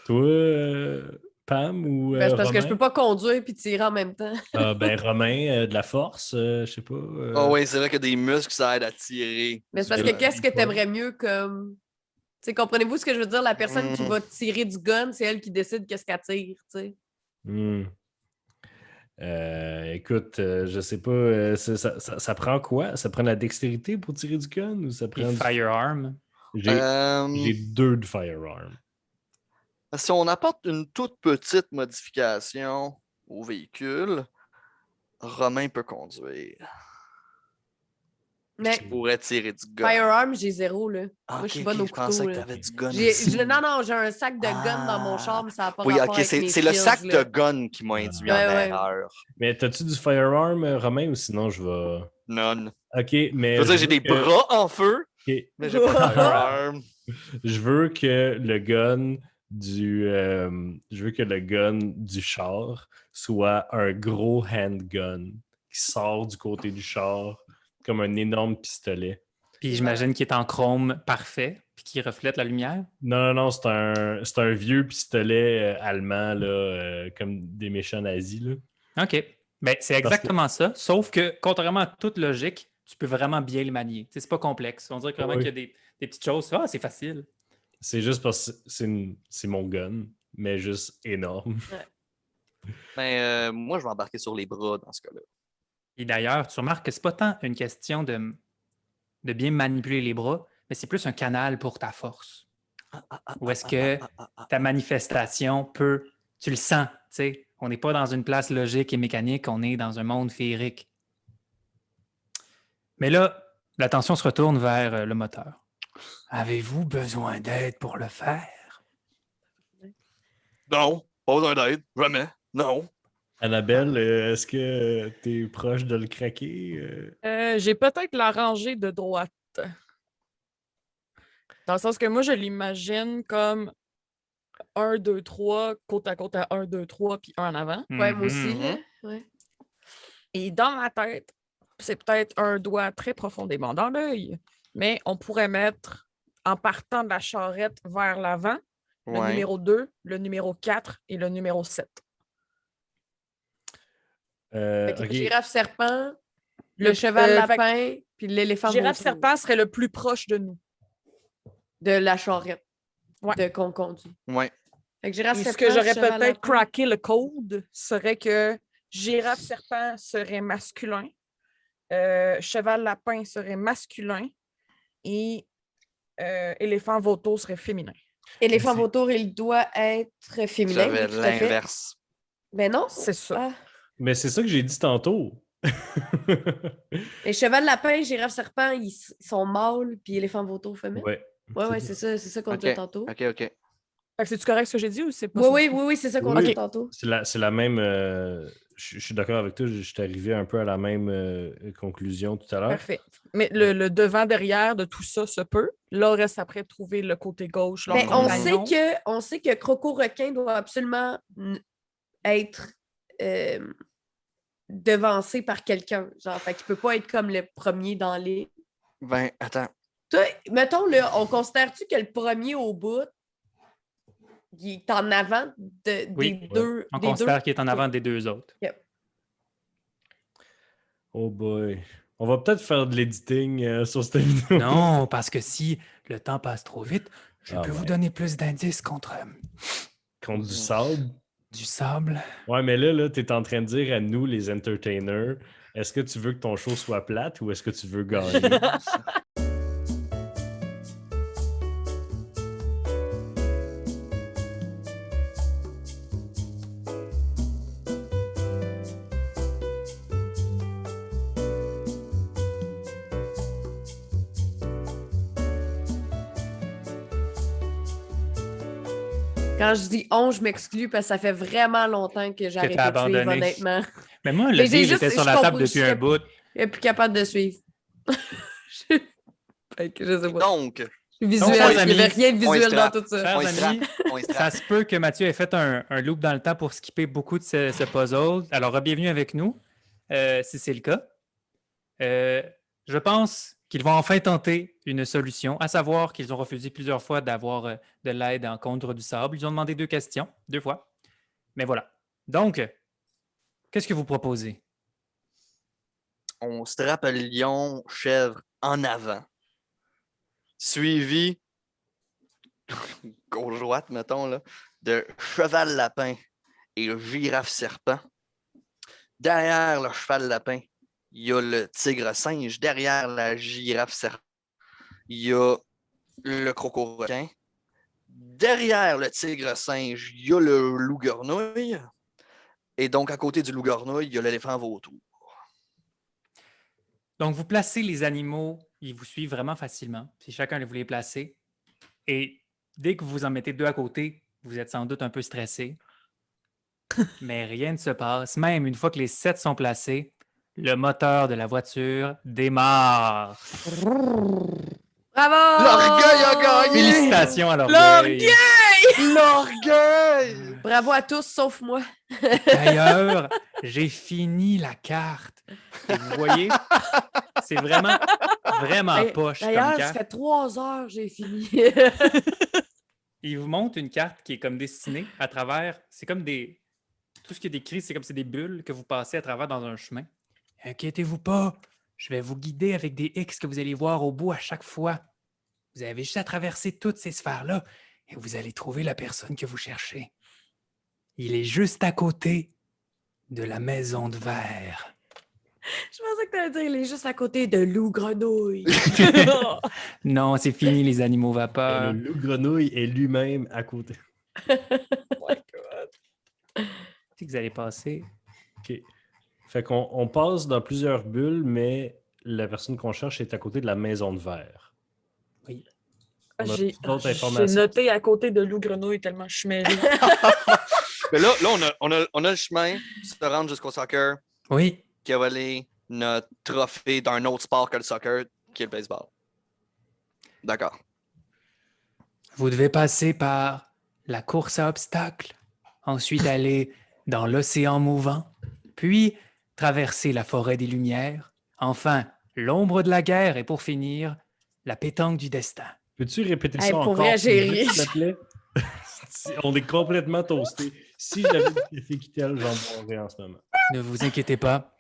Toi, Pam ou Ben, c'est parce que Romain? je peux pas conduire puis tirer en même temps. Ben, Romain, de la force, je sais pas. Oh oui, c'est vrai que des muscles, ça aide à tirer. Mais c'est parce du- que qu'est-ce que du poids. t'aimerais mieux comme. Tu sais, comprenez-vous ce que je veux dire? La personne qui va tirer du gun, c'est elle qui décide qu'est-ce qu'elle tire, tu sais. Hmm. Écoute, je sais pas, ça prend quoi? Ça prend de la dextérité pour tirer du gun ou ça Puis prend firearm. J'ai 2 de firearm. Si on apporte une toute petite modification au véhicule, Romain peut conduire. Mais Il pourrait tirer du gun. firearm, j'ai 0, là. Ah, Moi, je suis ok, bonne au je pensais couteau, que là. tu avais du gun J'ai- aussi. Non, j'ai un sac de gun dans mon char, mais ça n'a pas Oui, rapport ok, avec mes c'est le skills, sac là. de gun qui m'a induit en Ouais, ouais. erreur. Mais t'as-tu du firearm, Romain, ou sinon je vais. Non. Ok, mais. Je veux dire, j'ai des bras en feu, Ok, mais j'ai pas de firearm. je veux que le gun je veux que le gun du char soit un gros handgun qui sort du côté du char comme un énorme pistolet. Puis j'imagine qu'il est en chrome parfait, puis qu'il reflète la lumière. Non, c'est un vieux pistolet allemand, là, comme des méchants nazis. Là. OK. Ben, c'est exactement ça, sauf que, contrairement à toute logique, tu peux vraiment bien le manier. Tu sais, c'est pas complexe. On dirait vraiment Oui. qu'il y a des petites choses. Ah, c'est facile. C'est juste parce que c'est mon gun, mais juste énorme. Mais moi, je vais embarquer sur les bras dans ce cas-là. Et d'ailleurs, tu remarques que c'est pas tant une question de bien manipuler les bras, mais c'est plus un canal pour ta force. Ou est-ce que ta manifestation peut... Tu le sens, tu sais. On n'est pas dans une place logique et mécanique, on est dans un monde féerique. Mais là, l'attention se retourne vers le moteur. Avez-vous besoin d'aide pour le faire? Non, pas besoin d'aide. Jamais. Non. Annabelle, est-ce que t'es proche de le craquer? J'ai peut-être la rangée de droite. Dans le sens que moi, je l'imagine comme 1, 2, 3, côte à côte à 1, 2, 3, puis un en avant. Ouais, moi aussi, Mhm. là. Ouais. Et dans ma tête, c'est peut-être un doigt très profondément dans l'œil, mais on pourrait mettre en partant de la charrette vers l'avant, le Ouais. numéro 2, le numéro 4 et le numéro 7. Fait que OK. le girafe serpent, le cheval fait que lapin, puis l'éléphant Girafe vautour serpent serait le plus proche de nous. de la charrette Ouais. de qu'on conduit. Ouais. Fait que girafe Et ce serpent, que j'aurais cheval peut-être lapin. craqué le code serait que girafe serpent serait masculin, cheval lapin serait masculin et éléphant vautour serait féminin. Éléphant C'est- vautour, il doit être féminin. J'avais oui, tout à fait. l'inverse. Ben non. C'est ça. Ah. Mais c'est ça que j'ai dit tantôt. Les cheval lapin, girafe serpent, ils sont mâles, puis éléphant vautour femelle. Ouais. Ouais, c'est ça qu'on dit tantôt. OK. Fait que c'est-tu correct ce que j'ai dit ou c'est pas Oui, ça? oui, c'est ça qu'on Oui. dit tantôt. C'est la même. Je suis d'accord avec toi, je suis arrivé un peu à la même conclusion tout à l'heure. Parfait. Mais le devant-derrière de tout ça se peut. Là, reste après de trouver le côté gauche. leur Ben, on compagnon. sait que Croco Requin doit absolument être devancé par quelqu'un. Genre, fait qu'il peut pas être comme le premier dans les. Ben, attends. Toi, mettons, là, on considère-tu que le premier au bout, il est en avant Oui. des deux? On des considère deux? qu'il est en avant des deux autres. Oh boy. On va peut-être faire de l'editing sur cette vidéo. Non, parce que si le temps passe trop vite, je Ah peux vous ouais. donner plus d'indices contre Contre du sable. du sable. Ouais, mais là, tu es en train de dire à nous, les entertainers, est-ce que tu veux que ton show soit plate ou est-ce que tu veux gagner? Quand je dis on, je m'exclus parce que ça fait vraiment longtemps que j'ai arrêté t'as de suivre, abandonné. honnêtement. Mais moi, le Mais j'ai deal juste- était sur je la comprends- table depuis je- un bout. Je suis plus capable de suivre. Fait que je sais pas. Donc, Je suis visuel, chers il n'y avait amis, rien de on est visuel dans strap. tout ça. Chers on est amis, on est ça strap. se peut que Mathieu ait fait un loop dans le temps pour skipper beaucoup de ce puzzle. Alors, bienvenue avec nous, si c'est le cas. Je pense qu'ils vont enfin tenter une solution, à savoir qu'ils ont refusé plusieurs fois d'avoir de l'aide en contre du sable. Ils ont demandé 2 questions, 2 fois. Mais voilà. Donc, qu'est-ce que vous proposez? On strappe le lion chèvre en avant. Suivi, gauche-droite, mettons, là, de cheval lapin et girafe serpent. Derrière le cheval lapin, il y a le tigre singe. Derrière la girafe serpent, il y a le croco-requin. Derrière le tigre singe, il y a le loup-garnouille. Et donc, à côté du loup-garnouille, il y a l'éléphant vautour. Donc, vous placez les animaux, ils vous suivent vraiment facilement. Si chacun vous les placez. Et dès que vous en mettez 2 à côté, vous êtes sans doute un peu stressé. Mais rien ne se passe. Même une fois que les 7 sont placés, le moteur de la voiture démarre. Bravo! L'orgueil a gagné! Félicitations à l'orgueil. L'orgueil! Bravo à tous, sauf moi. D'ailleurs, j'ai fini la carte. Et vous voyez, c'est vraiment poche comme D'ailleurs, ça carte. fait 3 heures que j'ai fini. Il vous montre une carte qui est comme dessinée à travers. C'est comme des. Tout ce qui est décrit, c'est comme c'est des bulles que vous passez à travers dans un chemin. Inquiétez-vous pas, je vais vous guider avec des X que vous allez voir au bout à chaque fois. Vous avez juste à traverser toutes ces sphères-là et vous allez trouver la personne que vous cherchez. Il est juste à côté de la maison de verre. Je pensais que tu allais dire il est juste à côté de loup-grenouille. Non, c'est fini les animaux Et vapeurs. le loup-grenouille est lui-même à côté. C'est que vous allez passer. OK. Fait qu'on passe dans plusieurs bulles, mais la personne qu'on cherche est à côté de la maison de verre. Oui. On a J'ai d'autres informations. noté à côté de loup-grenouille tellement je suis mêlée. Mais là on a le chemin pour se rendre jusqu'au soccer Oui. qui a volé notre trophée d'un autre sport que le soccer, qui est le baseball. D'accord. Vous devez passer par la course à obstacles, ensuite aller dans l'océan mouvant, puis traverser la forêt des Lumières, enfin l'ombre de la guerre et pour finir, la pétanque du destin. Peux-tu répéter Hey, ça pour encore vrai, plus j'ai vite, ri. s'il te plaît? On est complètement toasté. Si j'avais des café Kittel, j'en boirais en ce moment. Ne vous inquiétez pas.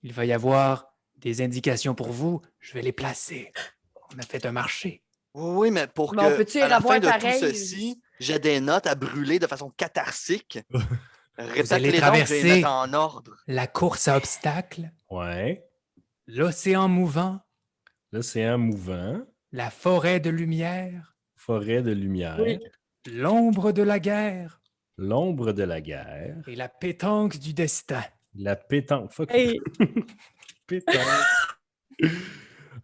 Il va y avoir des indications pour vous. Je vais les placer. On a fait un marché. Oui, mais pour Mais on que, peut-tu y à la fin revoir de tout pareil? ceci, j'ai des notes à brûler de façon catharsique. allez Répète-les donc, je vais les traverser. mettre en ordre. La course à obstacles, Ouais. l'océan mouvant, L'océan mouvant, la forêt de lumière, forêt de lumière, Oui. l'ombre de la guerre l'ombre de la guerre, et la pétanque du destin. la pétanque. Fuck Hey, pétanque.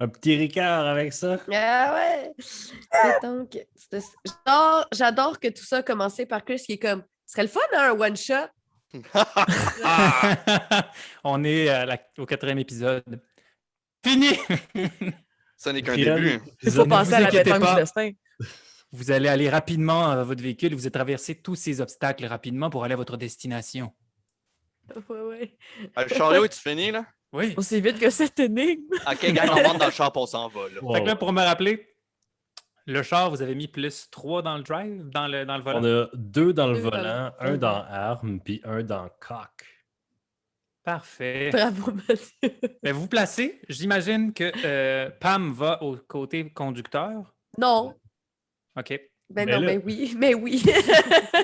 Un petit Ricard avec ça. Ah ouais! Donc, j'adore que tout ça a commencé par Chris qui est comme, ce serait le fun, hein, un one-shot. On est au 4e épisode. Fini! Ça n'est qu'un Quatrième début. il faut épisode. Ne penser vous à la inquiétez pétanque pas. du destin. Vous allez aller rapidement à votre véhicule. Vous allez traverser tous ces obstacles rapidement pour aller à votre destination. Ouais. Le chariot, est-tu fini, là? Oui. Aussi vite que cette énigme. OK, gang, on monte dans le char, puis on s'en va, là. Wow. Fait que là, pour me rappeler, le char, vous avez mis plus 3 dans le drive, dans le volant. On a 2 dans le Deux dans le volant, un dans arme, puis un dans coq. Parfait. Bravo, Mathieu. Ben, vous vous placez. J'imagine que Pam va au côté conducteur. Non. OK. Ben Mais non, là- mais oui. Mais oui.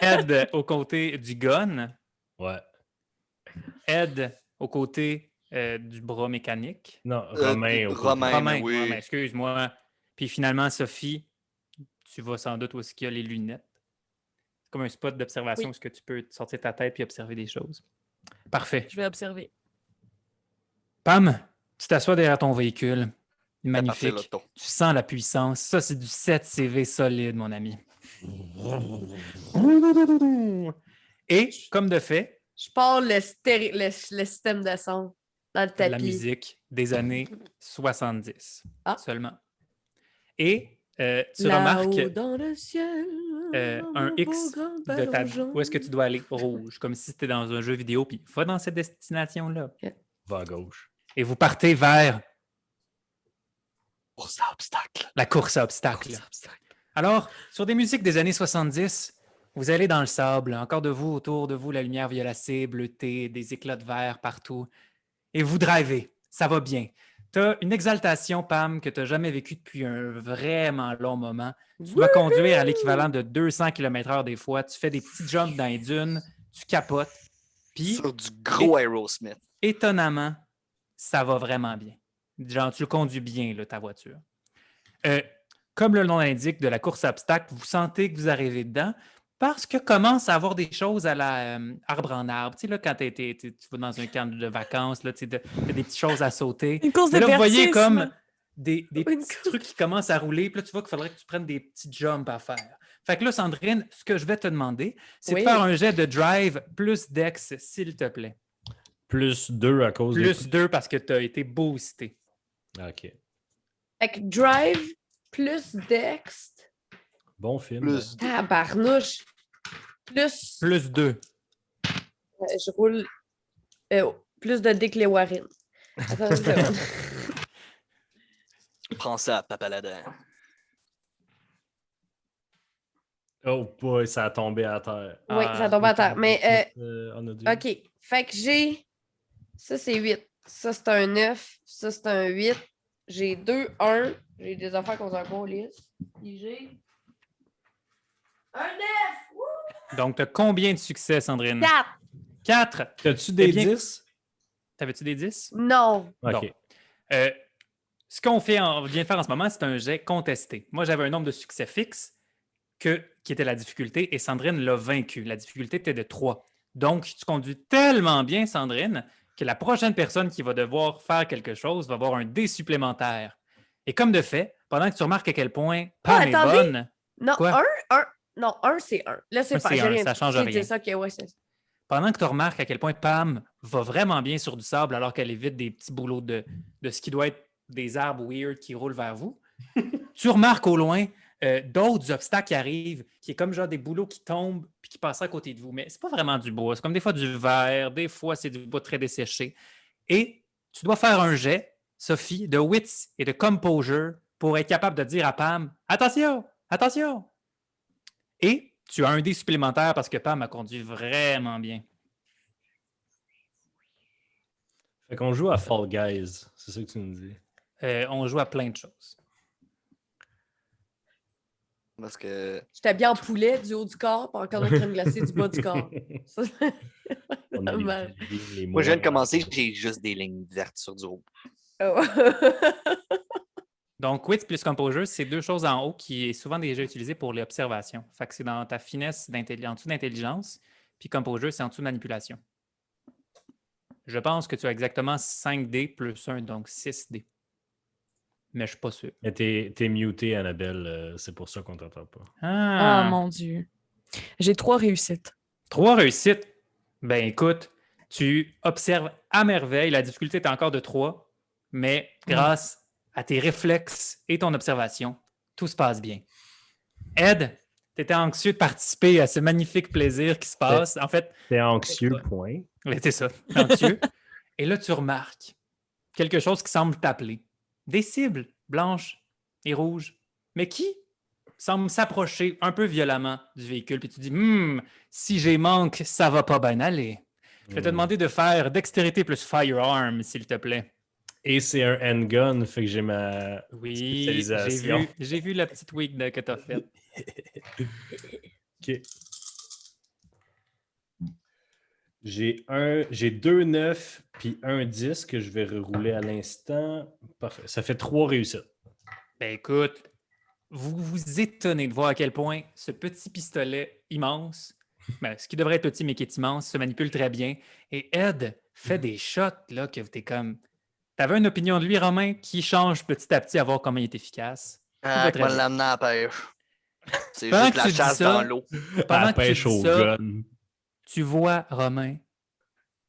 Ed au côté du gun. Ouais. Ed au côté du bras mécanique. Non, Romain. au côté. Romain. Romain, oui. Romain, excuse-moi. Puis finalement, Sophie, tu vas sans doute où est-ce qu'il y a les lunettes. C'est comme un spot d'observation Oui. où est-ce que tu peux sortir ta tête et observer des choses. Parfait. Je vais observer. Pam, tu t'assois derrière ton véhicule. C'est parti, Magnifique. l'auto. Tu sens la puissance. Ça, c'est du 7 CV solide, mon ami. Et, comme de fait, Je pars le système de son dans le tapis. la musique des années 70 Ah. seulement. Et tu Là-haut remarques dans le ciel, un beau X grand de ballon ta... jaune. Où est-ce que tu dois aller? Rouge, comme si c'était dans un jeu vidéo, puis va dans cette destination-là. Va à gauche. Et vous partez vers Course à obstacle. la course à obstacles. Course à obstacle. Alors, sur des musiques des années 70, vous allez dans le sable, encore de vous, autour de vous, la lumière violacée, bleutée, des éclats de verre partout. Et vous drivez. Ça va bien. Tu as une exaltation, Pam, que tu n'as jamais vécue depuis un vraiment long moment. Tu dois conduire à l'équivalent de 200 km/h des fois. Tu fais des petits jumps dans les dunes. Tu capotes. Puis, Sur du gros Aerosmith. étonnamment, ça va vraiment bien. Genre, tu le conduis bien, là, ta voiture. Comme le nom l'indique, de la course à obstacles, vous sentez que vous arrivez dedans parce que commence à avoir des choses à la arbre en arbre. Tu sais, là, quand tu vas dans un camp de vacances, là, tu as des petites choses à sauter. Une course Mais de là, vous voyez vertisme. comme des Une petits course. trucs qui commencent à rouler. Puis là, tu vois qu'il faudrait que tu prennes des petits jumps à faire. Fait que là, Sandrine, ce que je vais te demander, c'est Oui. de faire un jet de drive plus dex, s'il te plaît. Plus 2 à cause Plus 2 parce que tu as été boosté. OK. Fait que drive plus dext. Bon film. Plus. Tabarnouche. Plus. Plus 2. Je roule plus de dés que les Warren. Attends une seconde. Prends ça, Papa Ladin. Oh boy, ça a tombé à terre. Oui, Ah, ça tombe à terre. Mais, On a dit. OK. Fait que j'ai. Ça, c'est 8. Ça, c'est un 9. Ça, c'est un 8. J'ai 2, 1. J'ai des affaires qu'on s'en lisse. Puis j'ai. Un 9! Donc, tu as combien de succès, Sandrine? 4! 4. T'as-tu des Eh bien- 10? T'avais-tu des 10? Non. OK. Donc, ce qu'on vient de faire en ce moment, c'est un jet contesté. Moi, j'avais un nombre de succès fixe qui était la difficulté et Sandrine l'a vaincu. La difficulté était de 3. Donc, tu conduis tellement bien, Sandrine, que la prochaine personne qui va devoir faire quelque chose va avoir un dé supplémentaire. Et comme de fait, pendant que tu remarques à quel point Pam est attendez. bonne, Non, Quoi? 1. Non, 1, c'est 1. Là, c'est Un, pas. c'est J'ai un, rien ça dit. change J'ai rien. dit ça, ok, ouais, c'est ça. pendant que tu remarques à quel point Pam va vraiment bien sur du sable alors qu'elle évite des petits boulots de ce qui doit être des arbres weird qui roulent vers vous, tu remarques au loin d'autres obstacles qui arrivent, qui est comme genre des boulots qui tombent puis qui passent à côté de vous. Mais c'est pas vraiment du bois. C'est comme des fois du verre, des fois c'est du bois très desséché. Et tu dois faire un jet, Sophie, de wits et de composure pour être capable de dire à Pam « Attention! Attention! » Et tu as un dé supplémentaire parce que Pam a conduit vraiment bien. Fait qu'on joue à Fall Guys, c'est ça que tu nous dis. On joue à plein de choses. Parce que J'étais bien en poulet du haut du corps, puis encore une crème glacée du bas du corps. Ça, On a dommage. les moi, je viens de mots. commencer, j'ai juste des lignes vertes sur du haut. Oh. Donc, wits plus composure, c'est deux choses en haut qui est souvent déjà utilisé pour l'observation. Fait que c'est dans ta finesse en dessous d'intelligence, puis composure, c'est en dessous de manipulation. Je pense que tu as exactement 5D plus 1, donc 6D. Mais je ne suis pas sûr. Mais t'es muté, Annabelle, c'est pour ça qu'on t'entend pas. Ah, Ah! mon Dieu. J'ai 3 réussites. 3 réussites. Ben écoute, tu observes à merveille. La difficulté est encore de 3, mais grâce à tes réflexes et ton observation, tout se passe bien. Ed, tu étais anxieux de participer à ce magnifique plaisir qui se passe. En fait, T'es anxieux, point. oui, c'est ça, t'es anxieux. Et là, tu remarques quelque chose qui semble t'appeler. Des cibles blanches et rouges, mais qui semblent s'approcher un peu violemment du véhicule. Puis tu dis, si j'ai manque, ça va pas bien aller. Je vais te demander de faire dextérité plus firearm, s'il te plaît. Et c'est un handgun, fait que j'ai ma Oui, spécialisation. j'ai vu la petite wig que tu as faite. OK. J'ai 2 9 puis un 10 que je vais rerouler à l'instant. Parfait. Ça fait 3 réussites. Ben écoute, vous vous étonnez de voir à quel point ce petit pistolet immense, ce qui devrait être petit mais qui est immense, se manipule très bien. Et Ed fait des shots là, que t'es comme... T'avais une opinion de lui, Romain, qui change petit à petit à voir comment il est efficace. Tout va très Comment bien. l'amener à la pêche? C'est Pendant juste que la tu dis chasse ça, dans l'eau. Pendant À la que tu pêche dis au ça, gun. tu vois, Romain,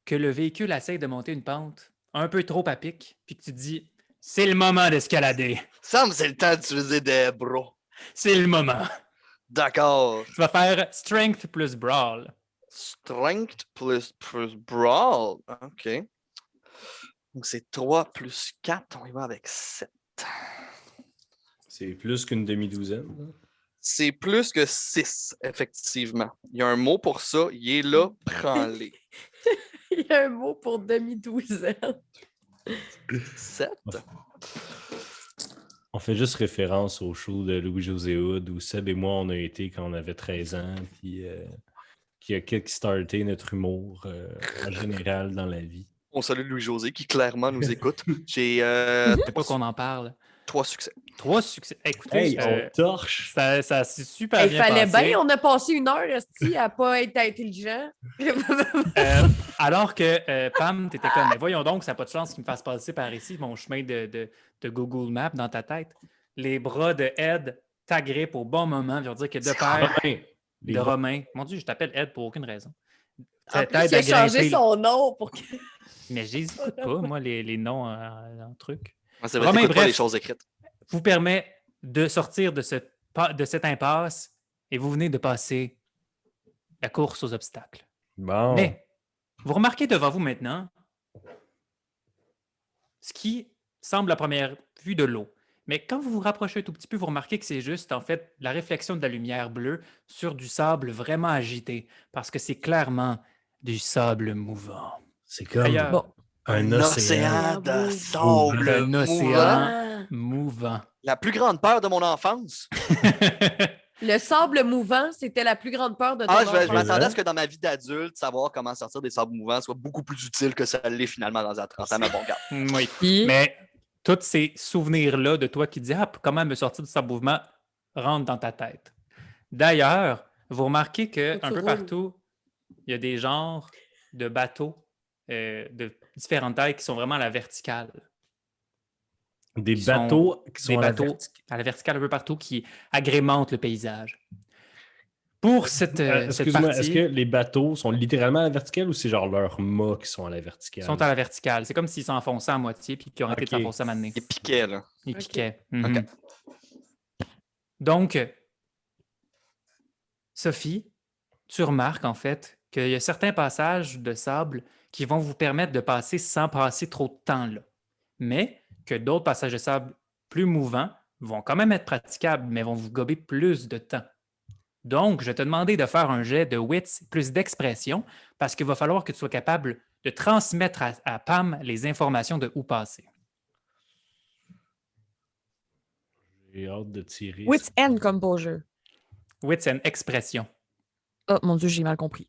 que le véhicule essaie de monter une pente un peu trop à pic, puis que tu dis « C'est le moment d'escalader. Sam, c'est le temps d'utiliser des bras. C'est le moment. D'accord. » Tu vas faire Strength plus Brawl. Strength plus brawl. OK. Donc, c'est 3 plus 4. On y va avec 7. C'est plus qu'une demi-douzaine. Là. C'est plus que 6, effectivement. Il y a un mot pour ça. Il est là. Prends-les. Il y a un mot pour demi-douzaine. 7. On fait juste référence au show de Louis-José Hood où Seb et moi, on a été quand on avait 13 ans, puis qui a kickstarté notre humour en général dans la vie. On salue Louis-José qui clairement nous écoute. J'ai C'est pas qu'on en parle. 3 succès. 3 succès. Écoutez, Hey, on torche! ça s'est super Il bien fallait passé. bien, on a passé 1 heure esti, à pas être intelligent. Alors que Pam, t'étais comme, mais voyons donc, ça n'a pas de chance qu'il me fasse passer par ici, mon chemin de Google Maps dans ta tête. Les bras de Ed t'agrippent au bon moment, pour dire que de père Romain! de Romain, mon Dieu, je t'appelle Ed pour aucune raison. En plus, T'aide il a à changé grimper. son nom pour que... Mais je les écoute pas, moi, les noms en truc. C'est vrai, Romain, t'écoutes pas bref. les choses écrites. Vous permet de sortir de cette impasse et vous venez de passer la course aux obstacles. Bon. Mais vous remarquez devant vous maintenant ce qui semble à première vue de l'eau. Mais quand vous vous rapprochez un tout petit peu, vous remarquez que c'est juste en fait la réflexion de la lumière bleue sur du sable vraiment agité parce que c'est clairement du sable mouvant. C'est comme D'ailleurs, Bon. un océan. de Un sable un mouvant. océan mouvant. La plus grande peur de mon enfance. Le sable mouvant, c'était la plus grande peur de ton Je enfance. m'attendais à ce que dans ma vie d'adulte, savoir comment sortir des sables mouvants soit beaucoup plus utile que ça l'est finalement dans un 30 ans. Mais bon, regarde. Oui. Puis, Mais tous ces souvenirs-là de toi qui dis comment me sortir du sable mouvement rentrent dans ta tête. D'ailleurs, vous remarquez qu'un Tu peu roules. partout, il y a des genres de bateaux de différentes tailles qui sont vraiment à la verticale. Des Qui sont bateaux qui sont Des à la bateaux verticale. à la verticale un peu partout qui agrémentent le paysage. Pour cette Excuse-moi, est-ce partie, que les bateaux sont littéralement à la verticale ou c'est genre leurs mâts qui sont à la verticale? ils sont à la verticale. C'est comme s'ils s'enfonçaient à moitié puis qu'ils ont arrêté de Ok. s'enfoncer à m'amener. Il piquait, là. Ils Ok. piquaient. Ok. Mhm. Donc, Sophie, tu remarques en fait qu'il y a certains passages de sable qui vont vous permettre de passer sans passer trop de temps là. Mais que d'autres passages de sable plus mouvants vont quand même être praticables, mais vont vous gober plus de temps. Donc, je vais te demander de faire un jet de wits plus d'expression parce qu'il va falloir que tu sois capable de transmettre à Pam les informations de où passer. J'ai hâte de tirer. Wits End Composure. Wits and expression. Oh mon Dieu, j'ai mal compris.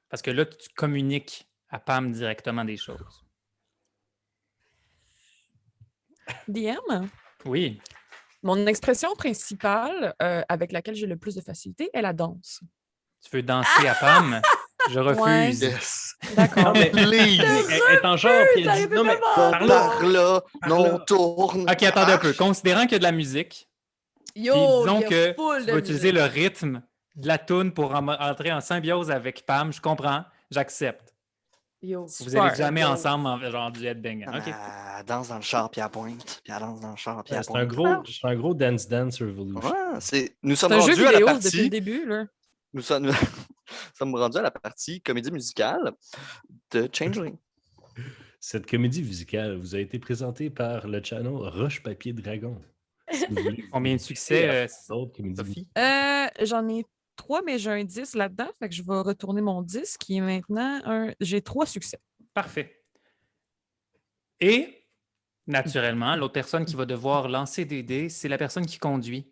Parce que là, tu communiques à Pam directement des choses. DM, Oui. mon expression principale avec laquelle j'ai le plus de facilité est la danse. Tu veux danser à Pam? Je refuse. Yes. D'accord. mais Please. elle est en genre, puis ça elle dit aurait non, été mais tellement par là. Par là, Par non, là. tourne. OK, attendez un peu. Considérant qu'il y a de la musique, Yo, puis disons il y a que full tu de vas utiliser musique. le rythme de la toune pour entrer en symbiose avec Pam, je comprends, j'accepte. Yo, Vous Super. n'allez jamais Yo. ensemble en genre du headbang. OK. Elle danse dans le char, puis elle pointe. Puis elle danse dans le char, puis elle C'est pointe. un gros Dance Dance Revolution. Ouais, nous C'est sommes un jeu rendus à la vidéo depuis le partie. début, là. Nous sommes rendus à la partie comédie musicale de Changeling. Cette comédie musicale vous a été présentée par le channel Roche Papier Dragon. Si vous voulez Combien de succès, d'autres comédies Sophie? J'en ai 3, mais j'ai un 10 là-dedans. Fait que je vais retourner mon 10 qui est maintenant un. J'ai 3 succès. Parfait. Et, naturellement, l'autre personne qui va devoir lancer des dés, c'est la personne qui conduit.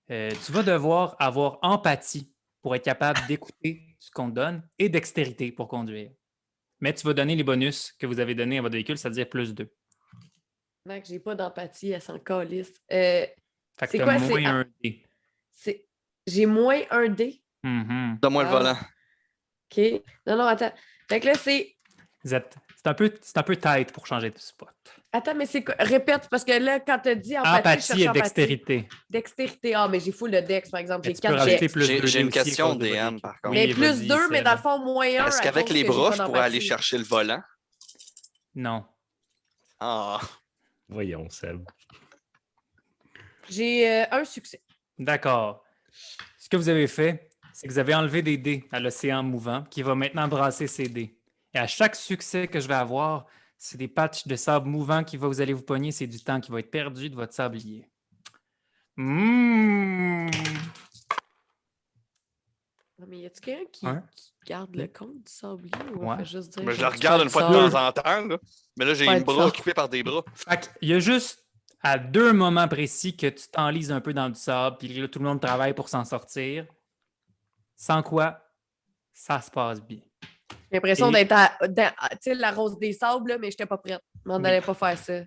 Tu vas devoir avoir empathie pour être capable d'écouter ce qu'on te donne et dextérité pour conduire. Mais tu vas donner les bonus que vous avez donnés à votre véhicule, c'est-à-dire plus 2. Mec, j'ai pas d'empathie, elle s'en calisse. Fait que C'est t'as quoi, moins c'est- un dé. J'ai moins un dé. Mhm. Donne-moi le Ah. volant. OK. Non, attends. Fait que là, c'est. C'est un peu tight pour changer de spot. Attends, mais c'est quoi? Répète, parce que là, quand tu as dit empathie, je Empathie cherche et empathie. dextérité. Dextérité. Ah, mais j'ai full de dex, par exemple. Mais J'ai tu peux 4 rajouter dex. plus 2 J'ai une dés aussi à question, cause de votre DM, véhicule. par contre. Mais Oui, plus vas-y, 2, mais Seb. dans le fond, moins 1. Est-ce qu'avec les bras, je pourrais aller chercher le volant? Non. Ah, Voyons, Seb. J'ai un succès. D'accord. Ce que vous avez fait, c'est que vous avez enlevé des dés à l'océan mouvant qui va maintenant brasser ces dés. Et à chaque succès que je vais avoir, c'est des patchs de sable mouvant vous allez vous pogner. C'est du temps qui va être perdu de votre sablier. Mmh. Non, mais y a-tu quelqu'un Hein? qui garde le compte du sablier ou on Ouais. fait juste dire. mais je genre, le regarde tu une fais fois du de sable? temps en temps. Là. Mais là, j'ai Pas une de bras sable. occupé par des bras. Fait qu'il y a juste à 2 moments précis que tu t'enlises un peu dans du sable, puis là, tout le monde travaille pour s'en sortir. Sans quoi, ça se passe bien. J'ai l'impression Et- d'être tu sais, la rose des sables, là, mais je n'étais pas prête. Mais on Oui. n'allait pas faire ça.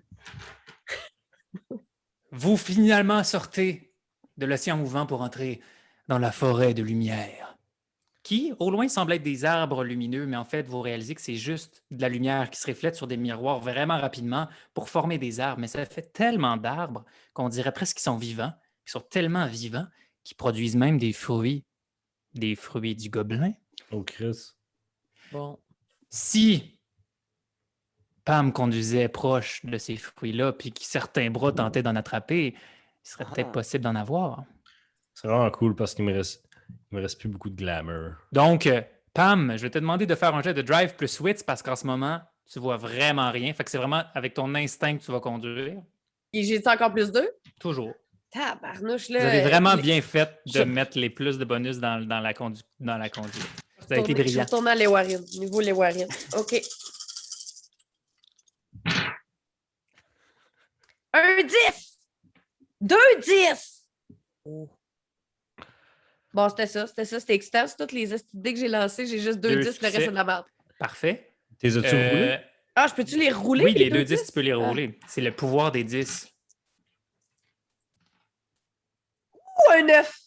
Vous finalement sortez de l'océan mouvant pour entrer dans la forêt de lumière, qui, au loin, semble être des arbres lumineux, mais en fait, vous réalisez que c'est juste de la lumière qui se reflète sur des miroirs vraiment rapidement pour former des arbres. Mais ça fait tellement d'arbres qu'on dirait presque qu'ils sont vivants, qu'ils sont tellement vivants qu'ils produisent même des fruits du gobelin. Oh, Chris. Bon. Si Pam conduisait proche de ces fruits-là, puis que certains bras tentaient d'en attraper, il serait peut-être possible d'en avoir. C'est vraiment cool parce qu'il me reste plus beaucoup de glamour. Donc, Pam, je vais te demander de faire un jet de drive plus wits parce qu'en ce moment, tu vois vraiment rien. Fait que c'est vraiment avec ton instinct que tu vas conduire. Et j'ai encore plus 2? Toujours. Tabarnouche, Vous là. avez vraiment les- bien fait de je- mettre les plus de bonus dans la conduite. Vous avez été Je brillant. retourne à Lewarine. Niveau Lewarine. OK. Un 10! 2 10! Oh. Bon, c'était excitant. C'est toutes les idées que j'ai lancées. J'ai juste 2 Deux 10, le succès. reste, c'est de la merde. Parfait. T'es as-tu roulé? Ah, je peux-tu les rouler? Oui, les 2 10? 10, tu peux les rouler. C'est le pouvoir des 10. Ou un 9!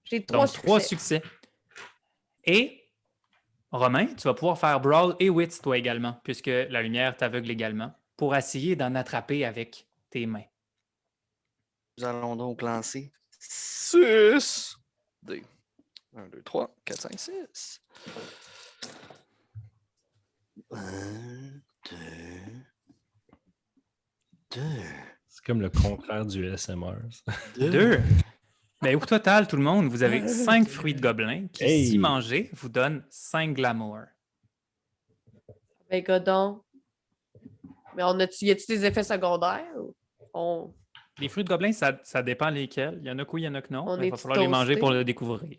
J'ai 3 Donc, 3 succès. succès. Et, Romain, tu vas pouvoir faire Brawl et Wits, toi également, puisque la lumière t'aveugle également, pour essayer d'en attraper avec tes mains. Nous allons donc lancer 6 dés. 1, 2, 3, 4, 5, 6. 1, 2, 2, C'est comme le contraire du SMR. ça. 2. Mais au total, tout le monde, vous avez 5 fruits de gobelin qui, Hey! si mangés, vous donnent 5 glamour. Ben, godon. Mais y a-tu des effets secondaires? Les fruits de gobelin, ça dépend lesquels. Il y en a que oui, il y en a que non. On Mais il va est falloir les manger toasté? pour le découvrir.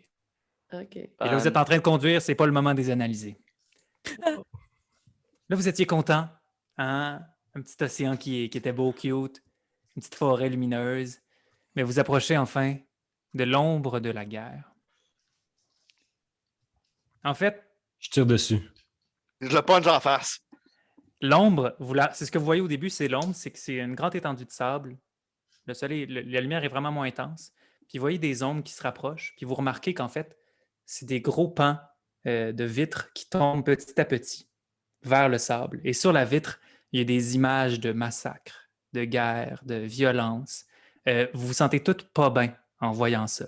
OK. Et là, vous êtes en train de conduire, c'est pas le moment de les analyser. Là, vous étiez content. Hein? Un petit océan qui était beau, cute. Une petite forêt lumineuse. Mais vous approchez enfin de l'ombre de la guerre. En fait, Je tire dessus. Je le punch en face. l'ombre, c'est ce que vous voyez au début, c'est l'ombre, c'est que c'est une grande étendue de sable. Le soleil, la lumière est vraiment moins intense. Puis vous voyez des ombres qui se rapprochent. Puis vous remarquez qu'en fait, c'est des gros pans de vitres qui tombent petit à petit vers le sable. Et sur la vitre, il y a des images de massacres, de guerre, de violence. Vous vous sentez toutes pas bien en voyant ça.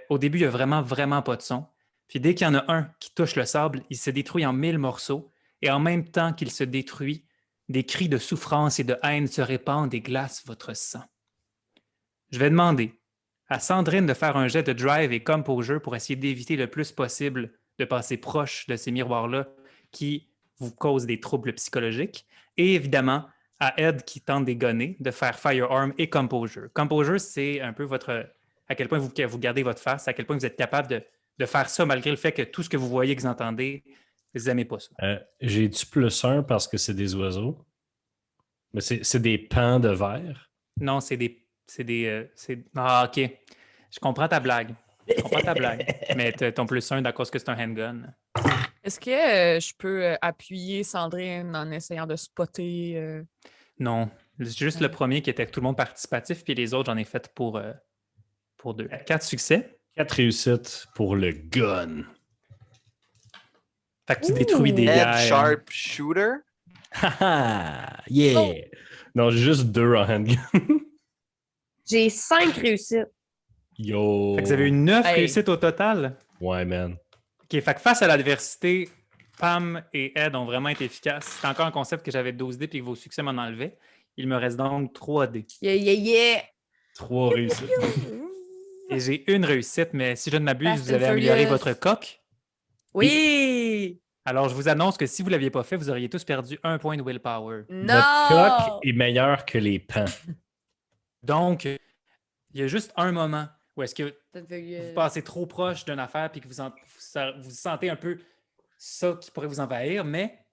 Au début, il n'y a vraiment, vraiment pas de son. Puis dès qu'il y en a un qui touche le sable, il se détruit en 1000 morceaux. Et en même temps qu'il se détruit, des cris de souffrance et de haine se répandent et glacent votre sang. Je vais demander à Sandrine de faire un jet de drive et composure pour essayer d'éviter le plus possible de passer proche de ces miroirs-là qui vous causent des troubles psychologiques. Et évidemment, à Ed qui tente des gonner, de faire firearm et composure. Composure, c'est un peu à quel point vous gardez votre face, à quel point vous êtes capable de faire ça malgré le fait que tout ce que vous voyez, que vous entendez, vous n'aimez pas ça. J'ai-tu +1 parce que c'est des oiseaux? Mais c'est des pans de verre? Non, Ah, OK. Je comprends ta blague. Mais ton +1 à cause que c'est un handgun. Est-ce que je peux appuyer Sandrine en essayant de spotter? Non. C'est juste le premier qui était tout le monde participatif, puis les autres, j'en ai fait pour 2. 4 succès. 4 réussites pour le gun. Fait que tu détruis des Head guerres. Sharp Shooter. Haha! Yeah! Non, j'ai juste 2 en handgun. J'ai 5 réussites. Yo! Fait que vous avez eu 9 Hey. réussites au total. Ouais, man. OK, fait que face à l'adversité, Pam et Ed ont vraiment été efficaces. C'est encore un concept que j'avais 12 dés puis que vos succès m'en enlevaient. Il me reste donc 3 dés. Yeah, yeah, yeah. 3 réussites. Et j'ai une réussite, mais si je ne m'abuse, Fast vous avez and amélioré Furious. votre coque. Oui! Alors, je vous annonce que si vous ne l'aviez pas fait, vous auriez tous perdu 1 point de willpower. Notre Non! coque est meilleur que les pans. Donc, il y a juste un moment où est-ce que Ça te fait, vous passez trop proche d'une affaire puis que vous sentez un peu ça qui pourrait vous envahir, mais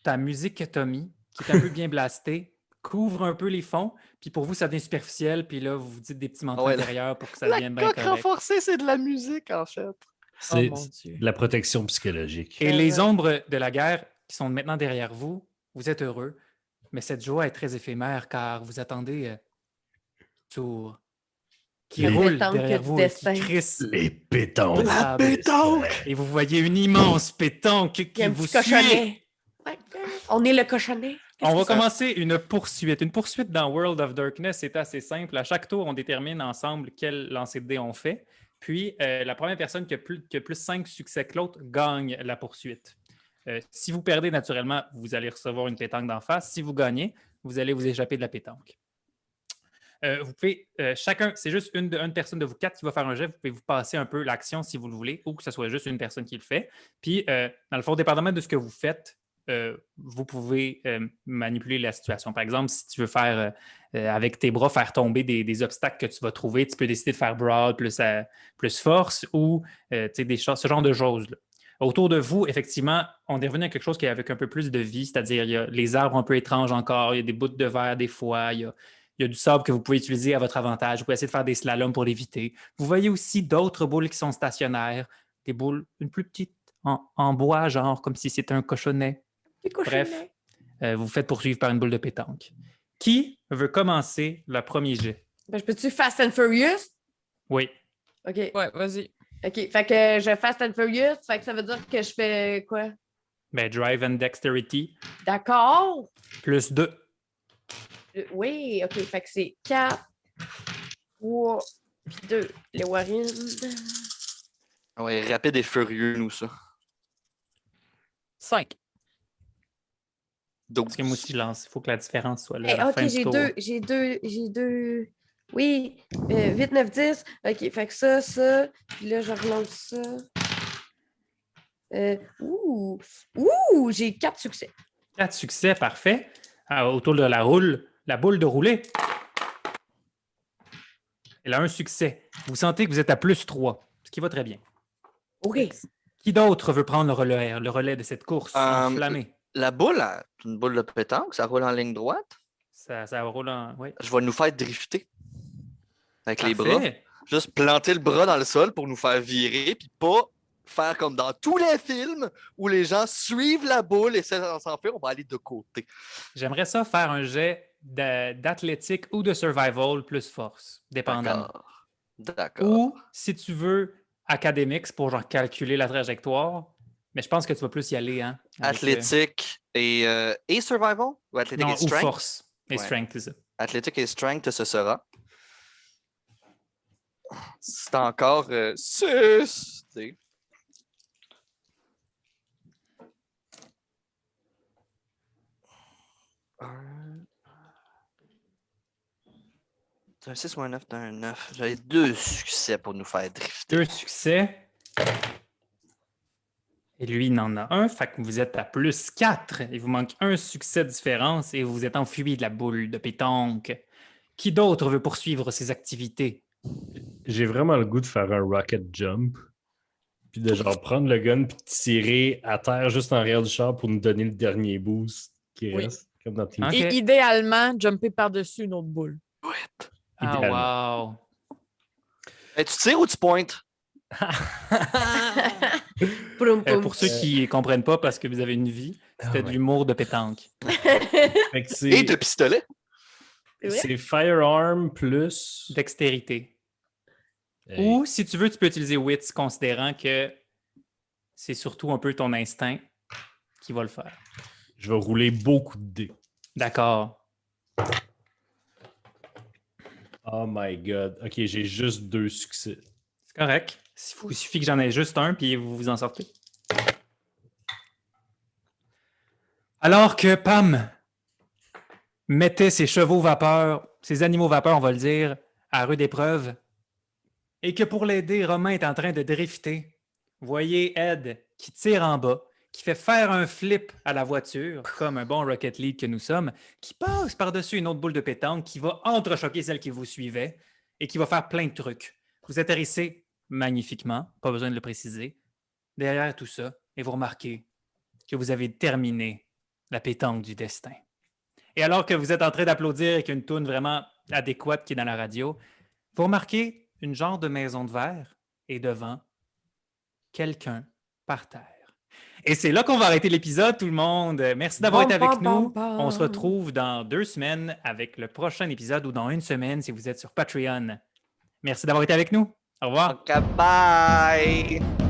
ta musique que tu as mis, qui est un peu bien blastée, couvre un peu les fonds, puis pour vous, ça devient superficiel, puis là, vous vous dites des petits mantras Ouais, intérieurs pour que ça La devienne bien coque correct. renforcée, c'est de la musique, en fait. C'est Oh mon Dieu. de la protection psychologique. Et les ombres de la guerre qui sont maintenant derrière vous, vous êtes heureux, mais cette joie est très éphémère car vous attendez tour qui Les roule pétanques derrière du vous et destin. qui crisse Les pétanques. le sable. pétanque! Et vous voyez une immense pétanque Il y qui a un vous petit suit. cochonnet. Ouais. On est le cochonnet. On va commencer une poursuite. Une poursuite dans World of Darkness, c'est assez simple. À chaque tour, on détermine ensemble quel lancer de dés on fait. Puis, la première personne qui a plus 5 succès que l'autre gagne la poursuite. Si vous perdez, naturellement, vous allez recevoir une pétanque d'en face. Si vous gagnez, vous allez vous échapper de la pétanque. Vous pouvez, chacun, c'est juste une personne de vous 4 qui va faire un jet. Vous pouvez vous passer un peu l'action si vous le voulez, ou que ce soit juste une personne qui le fait. Puis, dans le fond, dépendamment de ce que vous faites, vous pouvez manipuler la situation. Par exemple, si tu veux faire avec tes bras, faire tomber des obstacles que tu vas trouver, tu peux décider de faire broad plus force ou ce genre de choses-là. Autour de vous, effectivement, on est revenu à quelque chose qui est avec un peu plus de vie, c'est-à-dire il y a les arbres un peu étranges encore, il y a des bouts de verre des fois, il y a du sable que vous pouvez utiliser à votre avantage, vous pouvez essayer de faire des slaloms pour l'éviter. Vous voyez aussi d'autres boules qui sont stationnaires, des boules une plus petite en bois, genre comme si c'était un cochonnet. Les cochonnets. Bref, vous vous faites poursuivre par une boule de pétanque. Qui veut commencer le premier jet? Ben, je peux-tu Fast and Furious? Oui. OK. Ouais, vas-y. OK. Fait que je Fast and Furious, fait que ça veut dire que je fais quoi? Ben, Drive and Dexterity, D'accord. plus 2. Oui, OK. Fait que c'est 4, 3, puis 2. Les Warren. Ouais, rapide et furieux, nous, ça. 5. 12. Parce que moi aussi, je lance. Il faut que la différence soit là. à Hey, la OK, fin du j'ai tour. deux. Oui, 8, 9, 10. OK, fait que ça. Puis là, je relance ça. J'ai 4 succès. 4 succès, parfait. Autour de la boule de rouler. Elle a un succès. Vous sentez que vous êtes à +3, ce qui va très bien. OK. Qui d'autre veut prendre le relais de cette course enflammée? La boule, c'est une boule de pétanque, ça roule en ligne droite. Ça roule en... Oui. Je vais nous faire drifter avec les bras. Parfait. Juste planter le bras dans le sol pour nous faire virer, puis pas faire comme dans tous les films où les gens suivent la boule et sans s'enfuir, on va aller de côté. J'aimerais ça faire un jet d'athlétique ou de survival plus force, dépendamment. D'accord. Ou, si tu veux, academics pour genre calculer la trajectoire. Mais je pense que tu vas plus y aller, hein? avec, Athlétique et survival? Ou athlétique non, et ou strength? force et Ouais. strength, c'est ça. Athlétique et strength, ce sera. C'est encore 6. T'as un 6 ou un 9, t'as un 9. J'avais 2 succès pour nous faire drifter. 2 succès. Et lui, il n'en a un. Fait que vous êtes à +4. Il vous manque un succès de différence et vous êtes enfui de la boule de pétanque. Qui d'autre veut poursuivre ses activités? J'ai vraiment le goût de faire un rocket jump. Puis de genre prendre le gun puis tirer à terre juste en arrière du char pour nous donner le dernier boost qui Oui. reste. Comme dans Team Ok. Et idéalement, jumper par-dessus une autre boule. Ah, wow! Tu tires ou tu pointes? Poum, poum. Pour ceux qui ne comprennent pas parce que vous avez une vie, c'était de ouais. l'humour de pétanque. Fait que Et de pistolet? C'est vrai? c'est firearm plus. Dextérité. Hey, Ou, si tu veux, tu peux utiliser Wits, considérant que c'est surtout un peu ton instinct qui va le faire. je vais rouler beaucoup de dés. D'accord. Oh my god. Ok, j'ai juste 2 succès. C'est correct. Il suffit que j'en ai juste un, puis vous vous en sortez. Alors que Pam mettait ses chevaux vapeur, ses animaux vapeur, on va le dire, à rude épreuve, et que pour l'aider, Romain est en train de drifter. Voyez Ed qui tire en bas, qui fait faire un flip à la voiture, comme un bon Rocket League que nous sommes, qui passe par-dessus une autre boule de pétanque, qui va entrechoquer celle qui vous suivait et qui va faire plein de trucs. Vous atterrissez magnifiquement, pas besoin de le préciser, derrière tout ça, et vous remarquez que vous avez terminé la pétanque du destin. Et alors que vous êtes en train d'applaudir avec une toune vraiment adéquate qui est dans la radio, vous remarquez une genre de maison de verre et devant quelqu'un par terre. Et c'est là qu'on va arrêter l'épisode, tout le monde. Merci d'avoir été avec nous. On se retrouve dans 2 semaines avec le prochain épisode ou dans 1 semaine si vous êtes sur Patreon. Merci d'avoir été avec nous. Au revoir. Ok, bye!